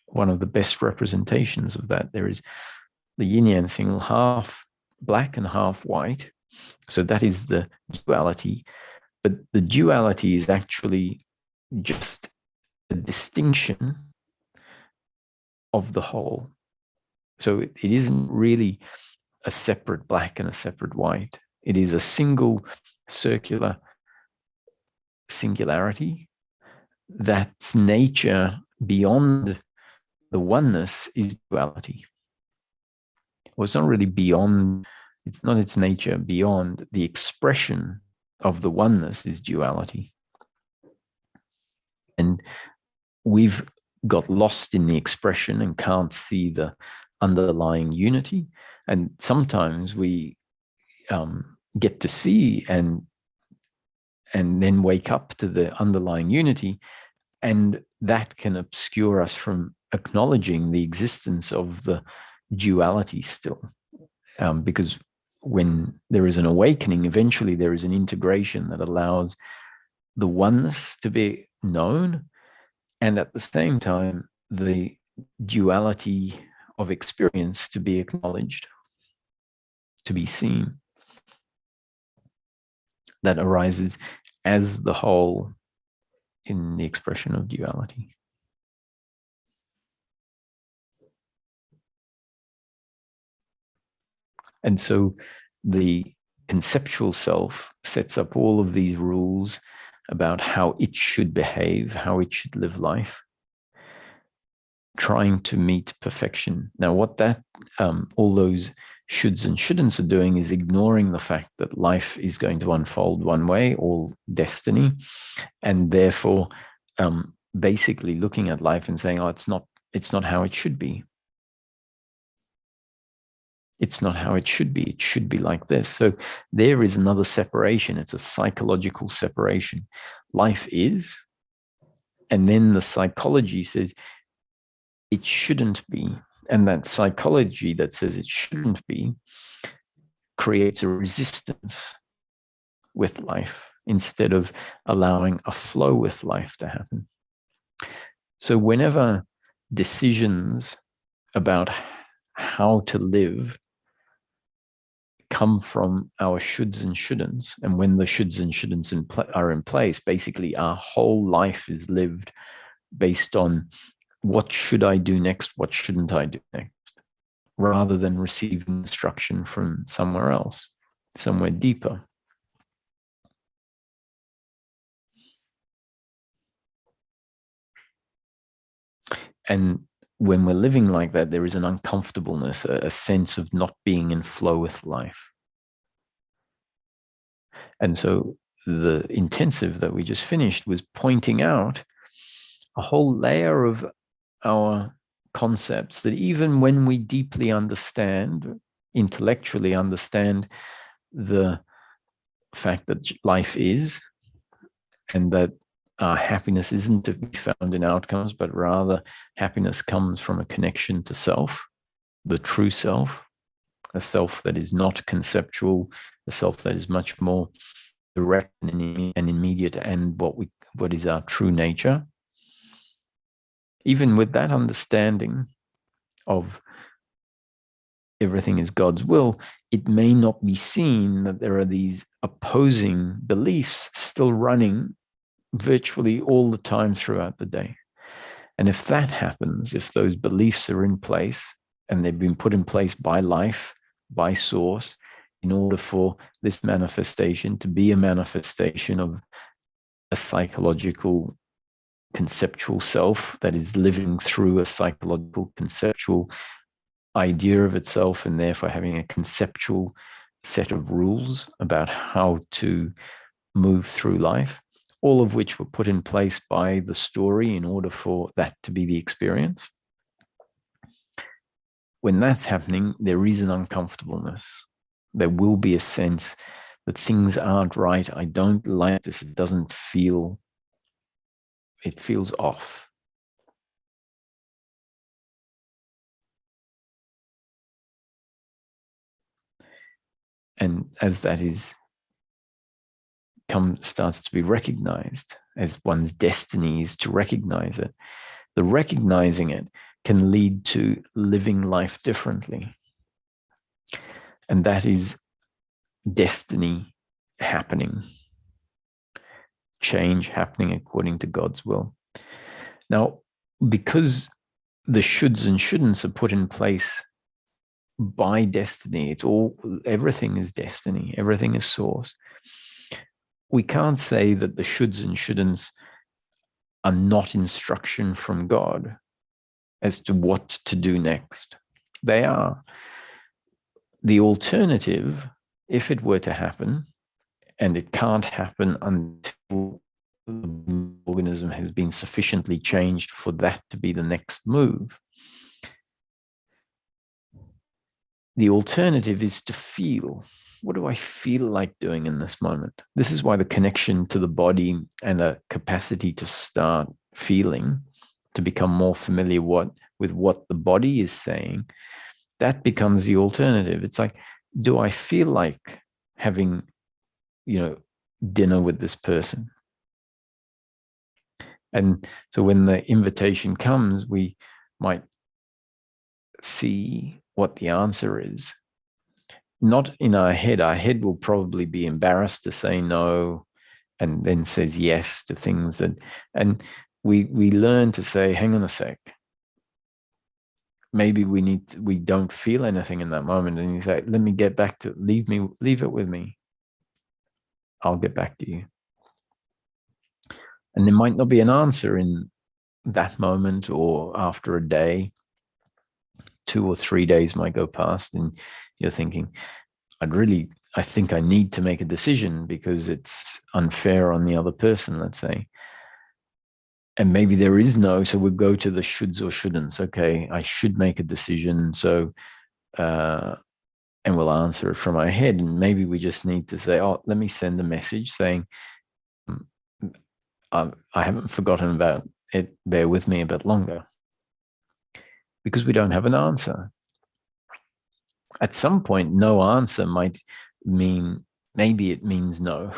one of the best representations of that. There is the yin-yang symbol, half black and half white. So that is the duality. But the duality is actually just a distinction of the whole. So it isn't really a separate black and a separate white. It is a single circular singularity that's nature beyond the oneness is duality. Well, it's not really beyond, it's not its nature beyond the expression of the oneness is duality. And we've got lost in the expression and can't see the underlying unity. And sometimes we get to see and then wake up to the underlying unity, and that can obscure us from acknowledging the existence of the duality still. Because when there is an awakening, eventually there is an integration that allows the oneness to be known, and at the same time, the duality of experience to be acknowledged, to be seen. That arises as the whole in the expression of duality. And so the conceptual self sets up all of these rules about how it should behave, how it should live life. trying to meet perfection. Now, what that all those shoulds and shouldn'ts are doing is ignoring the fact that life is going to unfold one way, all destiny, and therefore basically looking at life and saying, oh, it's not how it should be. It's not how it should be. It should be like this. So there is another separation. It's a psychological separation. Life is, and then the psychology says it shouldn't be. And that psychology that says it shouldn't be creates a resistance with life instead of allowing a flow with life to happen. So whenever decisions about how to live come from our shoulds and shouldn'ts, and when the shoulds and shouldn'ts are in place, basically our whole life is lived based on what should I do next, what shouldn't I do next, rather than receiving instruction from somewhere else, somewhere deeper. And when we're living like that, there is an uncomfortableness, a sense of not being in flow with life. And so the intensive that we just finished was pointing out a whole layer of our concepts that even when we deeply understand, intellectually understand the fact that life is, and that happiness isn't to be found in outcomes, but rather happiness comes from a connection to self, the true self, a self that is not conceptual, a self that is much more direct and immediate, and what is our true nature. Even with that understanding of everything is God's will, it may not be seen that there are these opposing beliefs still running virtually all the time throughout the day. And if that happens, if those beliefs are in place and they've been put in place by life, by source, in order for this manifestation to be a manifestation of a psychological conceptual self that is living through a psychological conceptual idea of itself, and therefore having a conceptual set of rules about how to move through life, all of which were put in place by the story in order for that to be the experience. When that's happening, there is an uncomfortableness. There will be a sense that things aren't right. I don't like this. It doesn't feel, it feels off. And as that starts to be recognized, as one's destiny is to recognize it, the recognizing it can lead to living life differently. And that is destiny happening, change happening according to God's will. Now, because the shoulds and shouldn'ts are put in place by destiny, everything is destiny, everything is source. We can't say that the shoulds and shouldn'ts are not instruction from God as to what to do next. They are. The alternative, if it were to happen, and it can't happen until the organism has been sufficiently changed for that to be the next move, the alternative is to feel. What do I feel like doing in this moment? This is why the connection to the body and a capacity to start feeling, to become more familiar with what the body is saying, that becomes the alternative. It's like, do I feel like having, dinner with this person? And so when the invitation comes, we might see what the answer is. Not in our head. Our head will probably be embarrassed to say no, and then says yes to things and we learn to say, hang on a sec. Maybe we don't feel anything in that moment, and you say, let me get back to, leave it with me. I'll get back to you. And there might not be an answer in that moment or after a day, 2 or 3 days might go past and you're thinking, I think I need to make a decision because it's unfair on the other person, let's say. And maybe there is no, so we go to the shoulds or shouldn'ts. Okay, I should make a decision. So, and we'll answer it from our head. And maybe we just need to say, oh, let me send a message saying, I haven't forgotten about it. Bear with me a bit longer. Because we don't have an answer. At some point, no answer might mean, maybe it means no.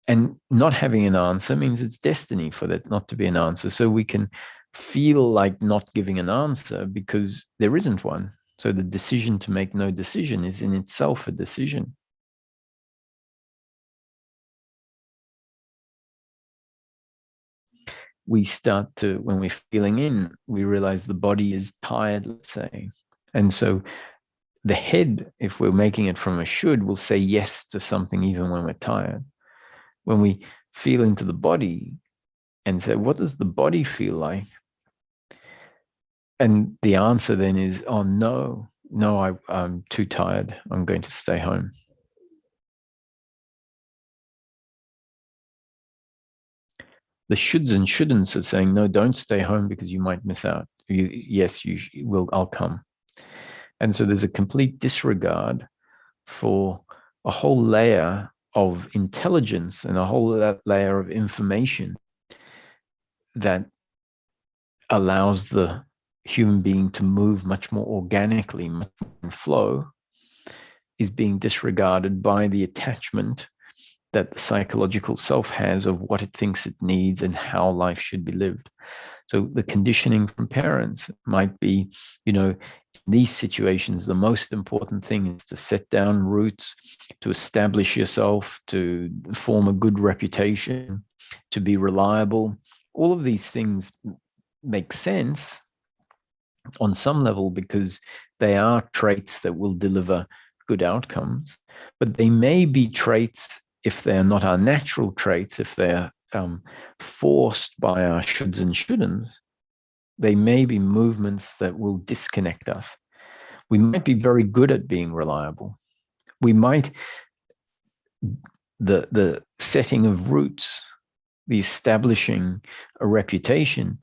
And not having an answer means it's destiny for that not to be an answer. So we can feel like not giving an answer because there isn't one. So the decision to make no decision is in itself a decision. We start to, when we're feeling in, we realize the body is tired, let's say. And so the head, if we're making it from a should, will say yes to something even when we're tired. When we feel into the body and say, what does the body feel like? And the answer then is, oh, no, I'm too tired. I'm going to stay home. The shoulds and shouldn'ts are saying, no, don't stay home because you might miss out. Yes, you will, I'll come. And so there's a complete disregard for a whole layer of intelligence and a whole layer of information that allows the human being to move much more organically, much more in flow, is being disregarded by the attachment that the psychological self has of what it thinks it needs and how life should be lived. So the conditioning from parents might be, in these situations, the most important thing is to set down roots, to establish yourself, to form a good reputation, to be reliable. All of these things make sense on some level because they are traits that will deliver good outcomes, but they may be traits, if they are not our natural traits, if they're forced by our shoulds and shouldn'ts, they may be movements that will disconnect us. We might be very good at being reliable. We might, the setting of roots, the establishing a reputation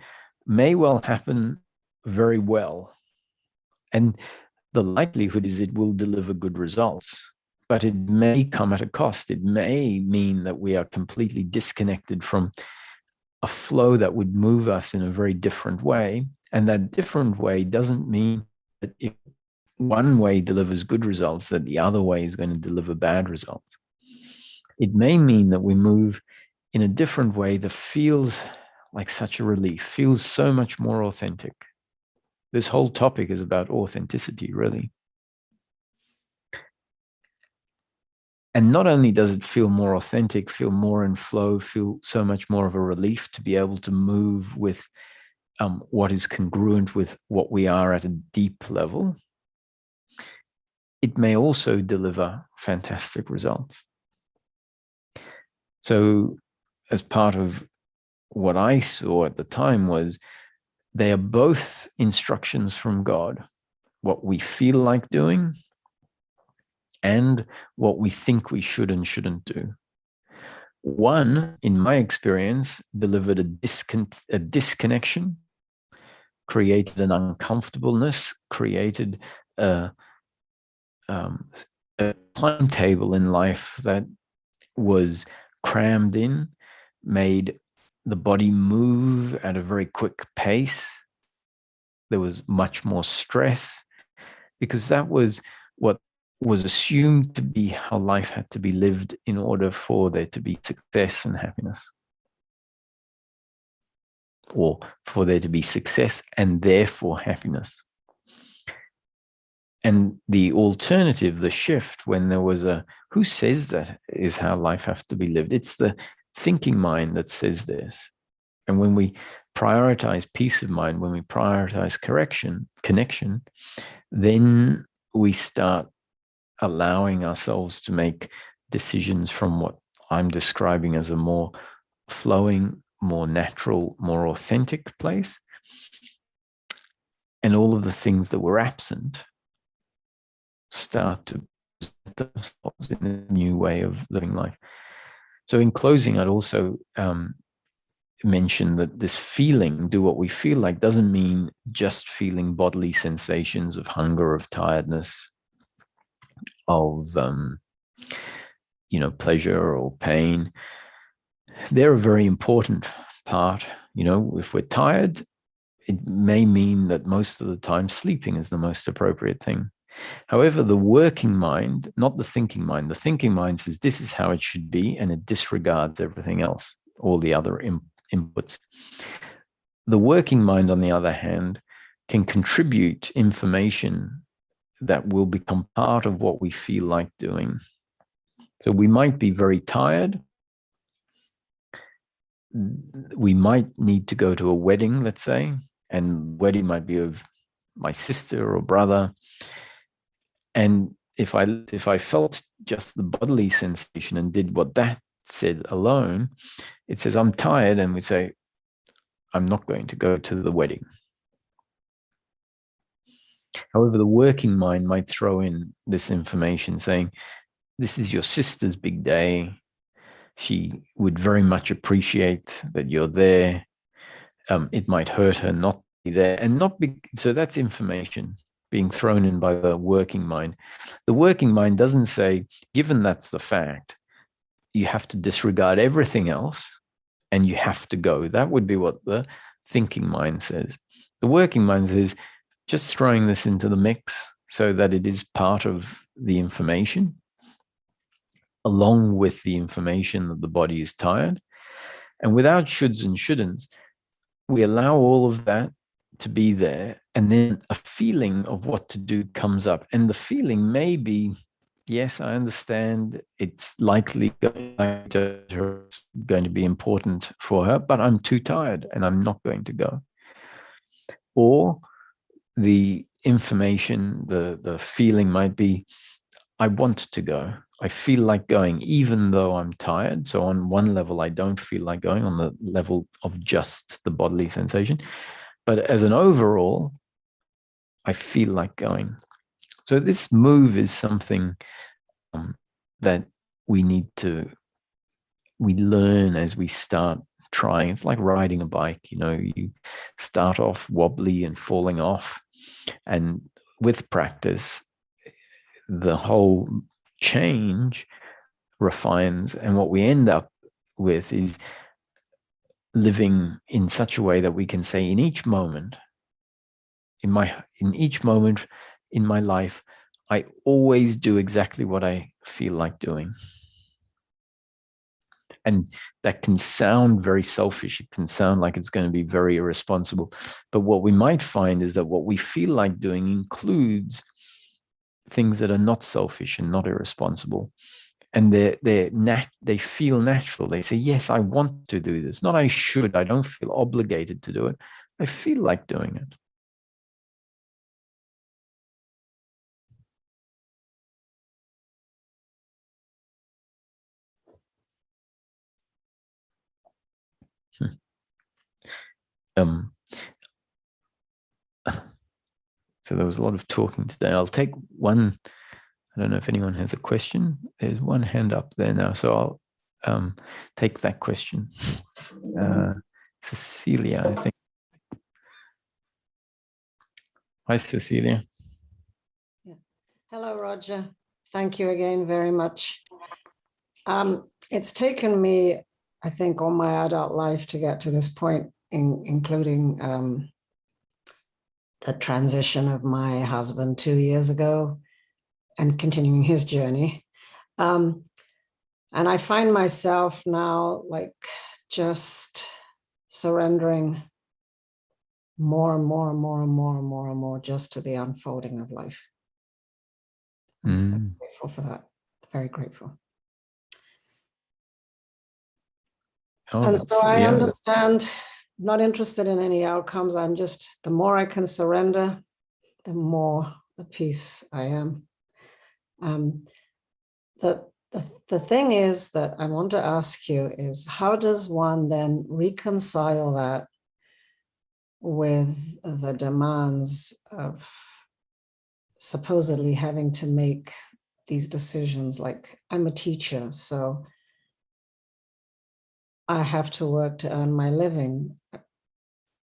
may well happen very well. And the likelihood is it will deliver good results, but it may come at a cost. It may mean that we are completely disconnected from a flow that would move us in a very different way. And that different way doesn't mean that if one way delivers good results, that the other way is going to deliver bad results. It may mean that we move in a different way that feels like such a relief, feels so much more authentic. This whole topic is about authenticity, really. And not only does it feel more authentic, feel more in flow, feel so much more of a relief to be able to move with what is congruent with what we are at a deep level, it may also deliver fantastic results. So as part of what I saw at the time was they are both instructions from God, what we feel like doing and what we think we should and shouldn't do. One, in my experience, delivered a disconnection, created an uncomfortableness, created a timetable in life that was crammed in, made the body move at a very quick pace. There was much more stress because that was what was assumed to be how life had to be lived in order for there to be success and happiness, or for there to be success and therefore happiness. And the alternative, the shift, when there was who says that is how life has to be lived? It's the thinking mind that says this. And when we prioritize peace of mind, when we prioritize connection, then we start allowing ourselves to make decisions from what I'm describing as a more flowing, more natural, more authentic place. And all of the things that were absent start to present themselves in a new way of living life. So in closing, I'd also mention that this feeling, do what we feel like, doesn't mean just feeling bodily sensations of hunger, of tiredness, of pleasure or pain. They're a very important part. If we're tired, it may mean that most of the time sleeping is the most appropriate thing. However, the working mind, not the thinking mind says this is how it should be, and it disregards everything else, all the other inputs. The working mind, on the other hand, can contribute information that will become part of what we feel like doing. So we might be very tired. We might need to go to a wedding, let's say, and wedding might be of my sister or brother. And if I felt just the bodily sensation and did what that said alone, it says I'm tired, and we say, I'm not going to go to the wedding. However, the working mind might throw in this information saying, this is your sister's big day. She would very much appreciate that you're there. It might hurt her not to be there, and not be. So that's information being thrown in by the working mind. The working mind doesn't say, given that's the fact, you have to disregard everything else and you have to go. That would be what the thinking mind says. The working mind says, just throwing this into the mix so that it is part of the information, along with the information that the body is tired. And without shoulds and shouldn'ts, we allow all of that to be there, and then a feeling of what to do comes up. And the feeling may be, yes, I understand it's likely going to be important for her, but I'm too tired and I'm not going to go. Or the information, the feeling might be, I want to go. I feel like going, even though I'm tired. So on one level, I don't feel like going, on the level of just the bodily sensation. But as an overall, I feel like going. So this move is something that we learn as we start trying. It's like riding a bike. You start off wobbly and falling off. And with practice, the whole change refines. And what we end up with is living in such a way that we can say, in each moment in my life, I always do exactly what I feel like doing. And that can sound very selfish. It can sound like it's going to be very irresponsible. But what we might find is that what we feel like doing includes things that are not selfish and not irresponsible. And they feel natural. They say, yes, I want to do this. Not I should. I don't feel obligated to do it. I feel like doing it. So there was a lot of talking today. I'll take one. I don't know if anyone has a question. There's one hand up there now, so I'll take that question. Cecilia, I think. Hi, Cecilia. Yeah. Hello, Roger. Thank you again very much. It's taken me, I think, all my adult life to get to this point, including the transition of my husband 2 years ago and continuing his journey. And I find myself now like just surrendering more and more and more and more and more and more just to the unfolding of life. I'm grateful for that. Very grateful. Oh, and so I understand, not interested in any outcomes. I'm just, the more I can surrender, the more at peace I am. the thing is that I want to ask you is, how does one then reconcile that with the demands of supposedly having to make these decisions? Like, I'm a teacher, so I have to work to earn my living.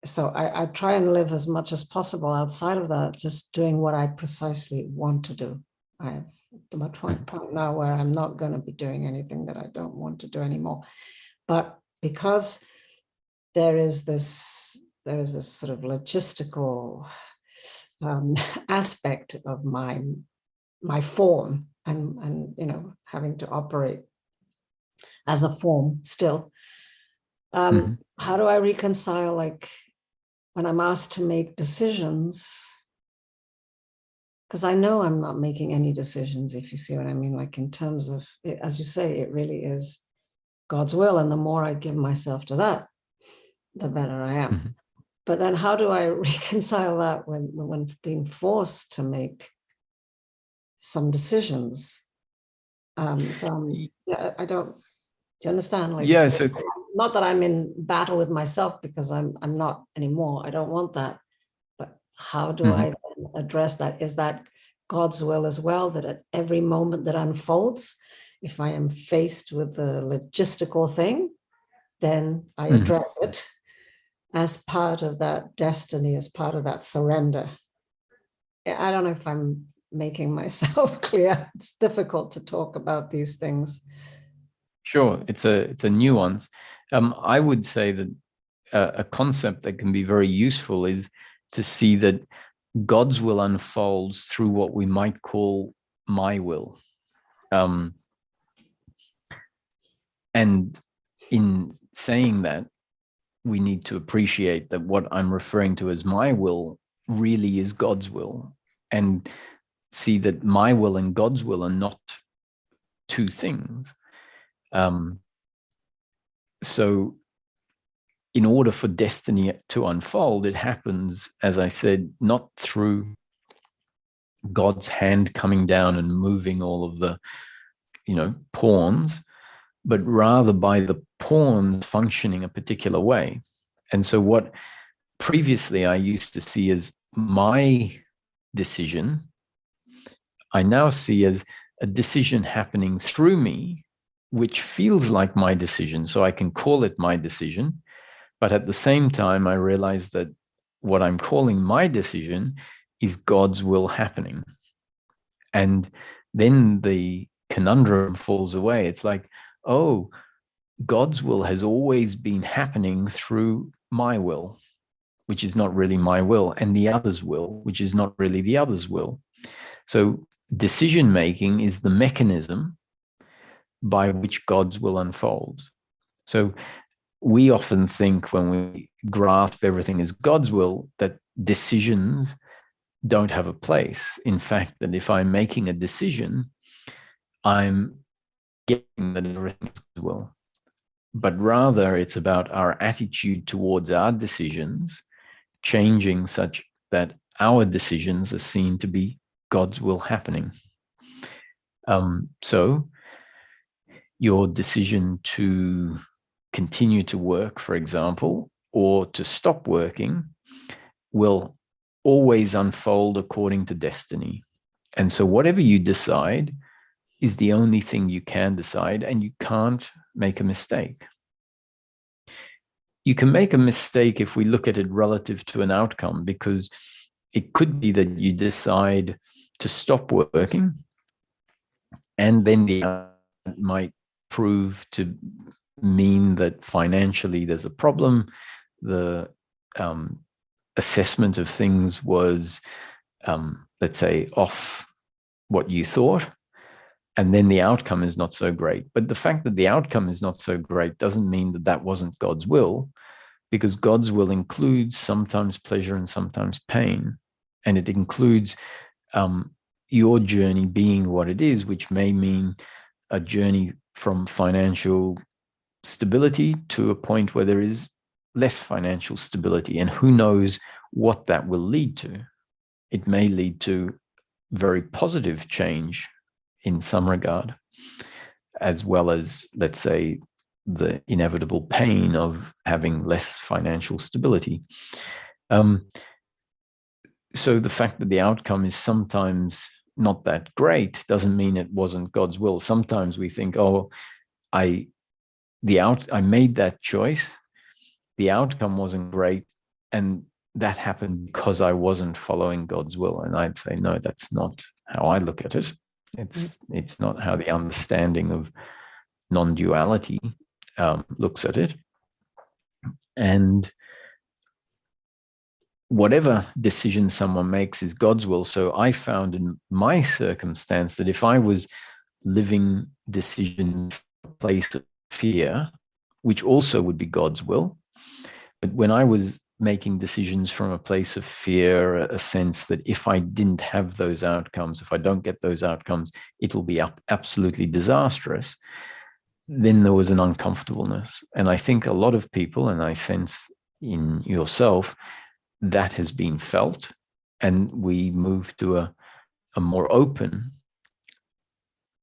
So I try and live as much as possible outside of that, just doing what I precisely want to do. I've to my point now where I'm not going to be doing anything that I don't want to do anymore. But because there is this sort of logistical aspect of my form, and having to operate as a form still. How do I reconcile, like, when I'm asked to make decisions? Because I know I'm not making any decisions, if you see what I mean, like in terms of, as you say, it really is God's will. And the more I give myself to that, the better I am. But then how do I reconcile that when being forced to make some decisions? Yeah, I don't, do you understand? Like, Yeah, so not that I'm in battle with myself, because I'm not anymore. I don't want that. But how do I address that? Is that God's will as well, that at every moment that unfolds, if I am faced with a logistical thing, then I address it as part of that destiny, as part of that surrender? I don't know if I'm making myself clear. It's difficult to talk about these things. Sure, it's a nuance. I would say that a concept that can be very useful is to see that God's will unfolds through what we might call my will. And in saying that, we need to appreciate that what I'm referring to as my will really is God's will, and see that my will and God's will are not two things. So in order for destiny to unfold, it happens, as I said, not through God's hand coming down and moving all of the, pawns, but rather by the pawns functioning a particular way. And so what previously I used to see as my decision, I now see as a decision happening through me, which feels like my decision. So I can call it my decision. But at the same time, I realize that what I'm calling my decision is God's will happening. And then the conundrum falls away. It's like, oh, God's will has always been happening through my will, which is not really my will, and the other's will, which is not really the other's will. So decision-making is the mechanism by which God's will unfolds. So we often think, when we grasp everything as God's will, that decisions don't have a place. In fact, that if I'm making a decision, I'm getting that everything is God's will. But rather, it's about our attitude towards our decisions changing such that our decisions are seen to be God's will happening. So your decision to continue to work, for example, or to stop working, will always unfold according to destiny. And so whatever you decide is the only thing you can decide, and you can't make a mistake. You can make a mistake if we look at it relative to an outcome, because it could be that you decide to stop working, and then the outcome might prove to mean that financially there's a problem. The assessment of things was, let's say, off what you thought, and then the outcome is not so great. But the fact that the outcome is not so great doesn't mean that that wasn't God's will, because God's will includes sometimes pleasure and sometimes pain. And it includes your journey being what it is, which may mean a journey from financial stability to a point where there is less financial stability. And who knows what that will lead to. It may lead to very positive change in some regard. as well as, let's say, the inevitable pain of having less financial stability. So the fact that the outcome is sometimes not that great doesn't mean it wasn't God's will. Sometimes we think, oh, I made that choice, the outcome wasn't great, and that happened because I wasn't following God's will. And I'd say, no, that's not how I look at it. It's not how the understanding of non-duality looks at it. And whatever decision someone makes is God's will. So I found in my circumstance that if I was living decisions from a place of fear, which also would be God's will, but when I was making decisions from a place of fear, a sense that if I didn't have those outcomes, if I don't get those outcomes, it'll be absolutely disastrous, then there was an uncomfortableness. And I think a lot of people, and I sense in yourself, that has been felt, and we move to a more open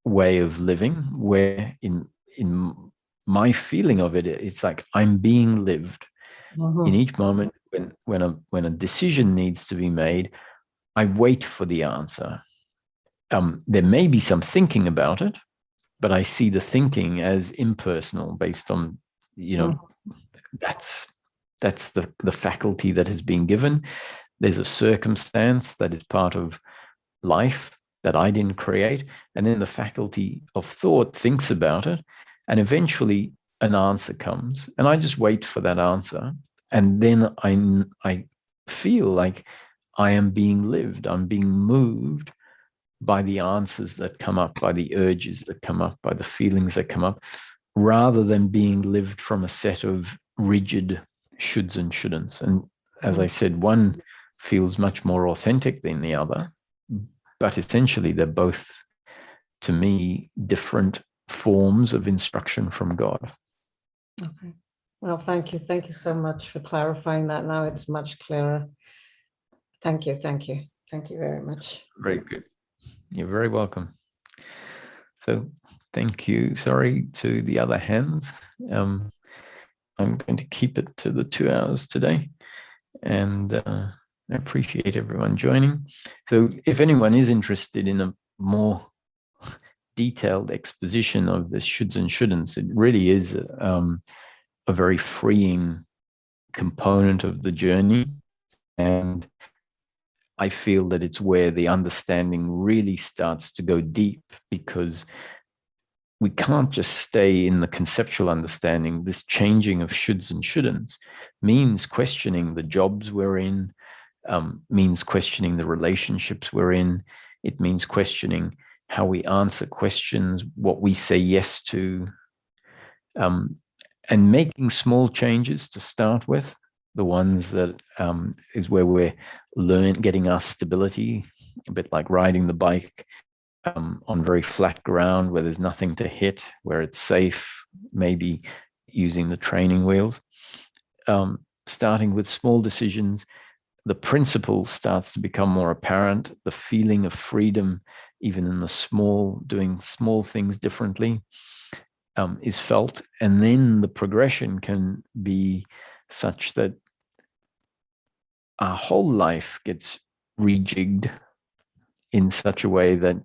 way of living, where in my feeling of it, it's like I'm being lived. In each moment when a decision needs to be made, I wait for the answer. There may be some thinking about it, but I see the thinking as impersonal, based on, that's the faculty that has been given. There's a circumstance that is part of life that I didn't create. And then the faculty of thought thinks about it, and eventually an answer comes, and I just wait for that answer. And then I feel like I am being lived. I'm being moved by the answers that come up, by the urges that come up, by the feelings that come up, rather than being lived from a set of rigid shoulds and shouldn'ts. And as I said, one feels much more authentic than the other, but essentially they're both, to me, different forms of instruction from God. Okay. Well, thank you. Thank you so much for clarifying that. Now it's much clearer. Thank you. Thank you. Thank you very much. Very good. You're very welcome. So thank you. Sorry to the other hands. I'm going to keep it to the 2 hours today, and I appreciate everyone joining. So if anyone is interested in a more detailed exposition of the shoulds and shouldn'ts, it really is a very freeing component of the journey. And I feel that it's where the understanding really starts to go deep, because we can't just stay in the conceptual understanding. This changing of shoulds and shouldn'ts means questioning the jobs we're in, means questioning the relationships we're in. It means questioning how we answer questions, what we say yes to, and making small changes to start with. The ones that is where we're getting our stability, a bit like riding the bike on very flat ground where there's nothing to hit, where it's safe, maybe using the training wheels. Starting with small decisions, the principle starts to become more apparent. The feeling of freedom, even in the small, doing small things differently, is felt. And then the progression can be such that our whole life gets rejigged in such a way that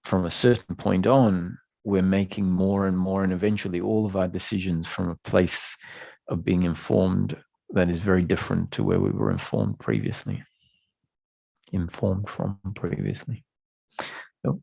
from a certain point on, we're making more and more, and eventually all of our decisions from a place of being informed that is very different to where we were informed from previously. So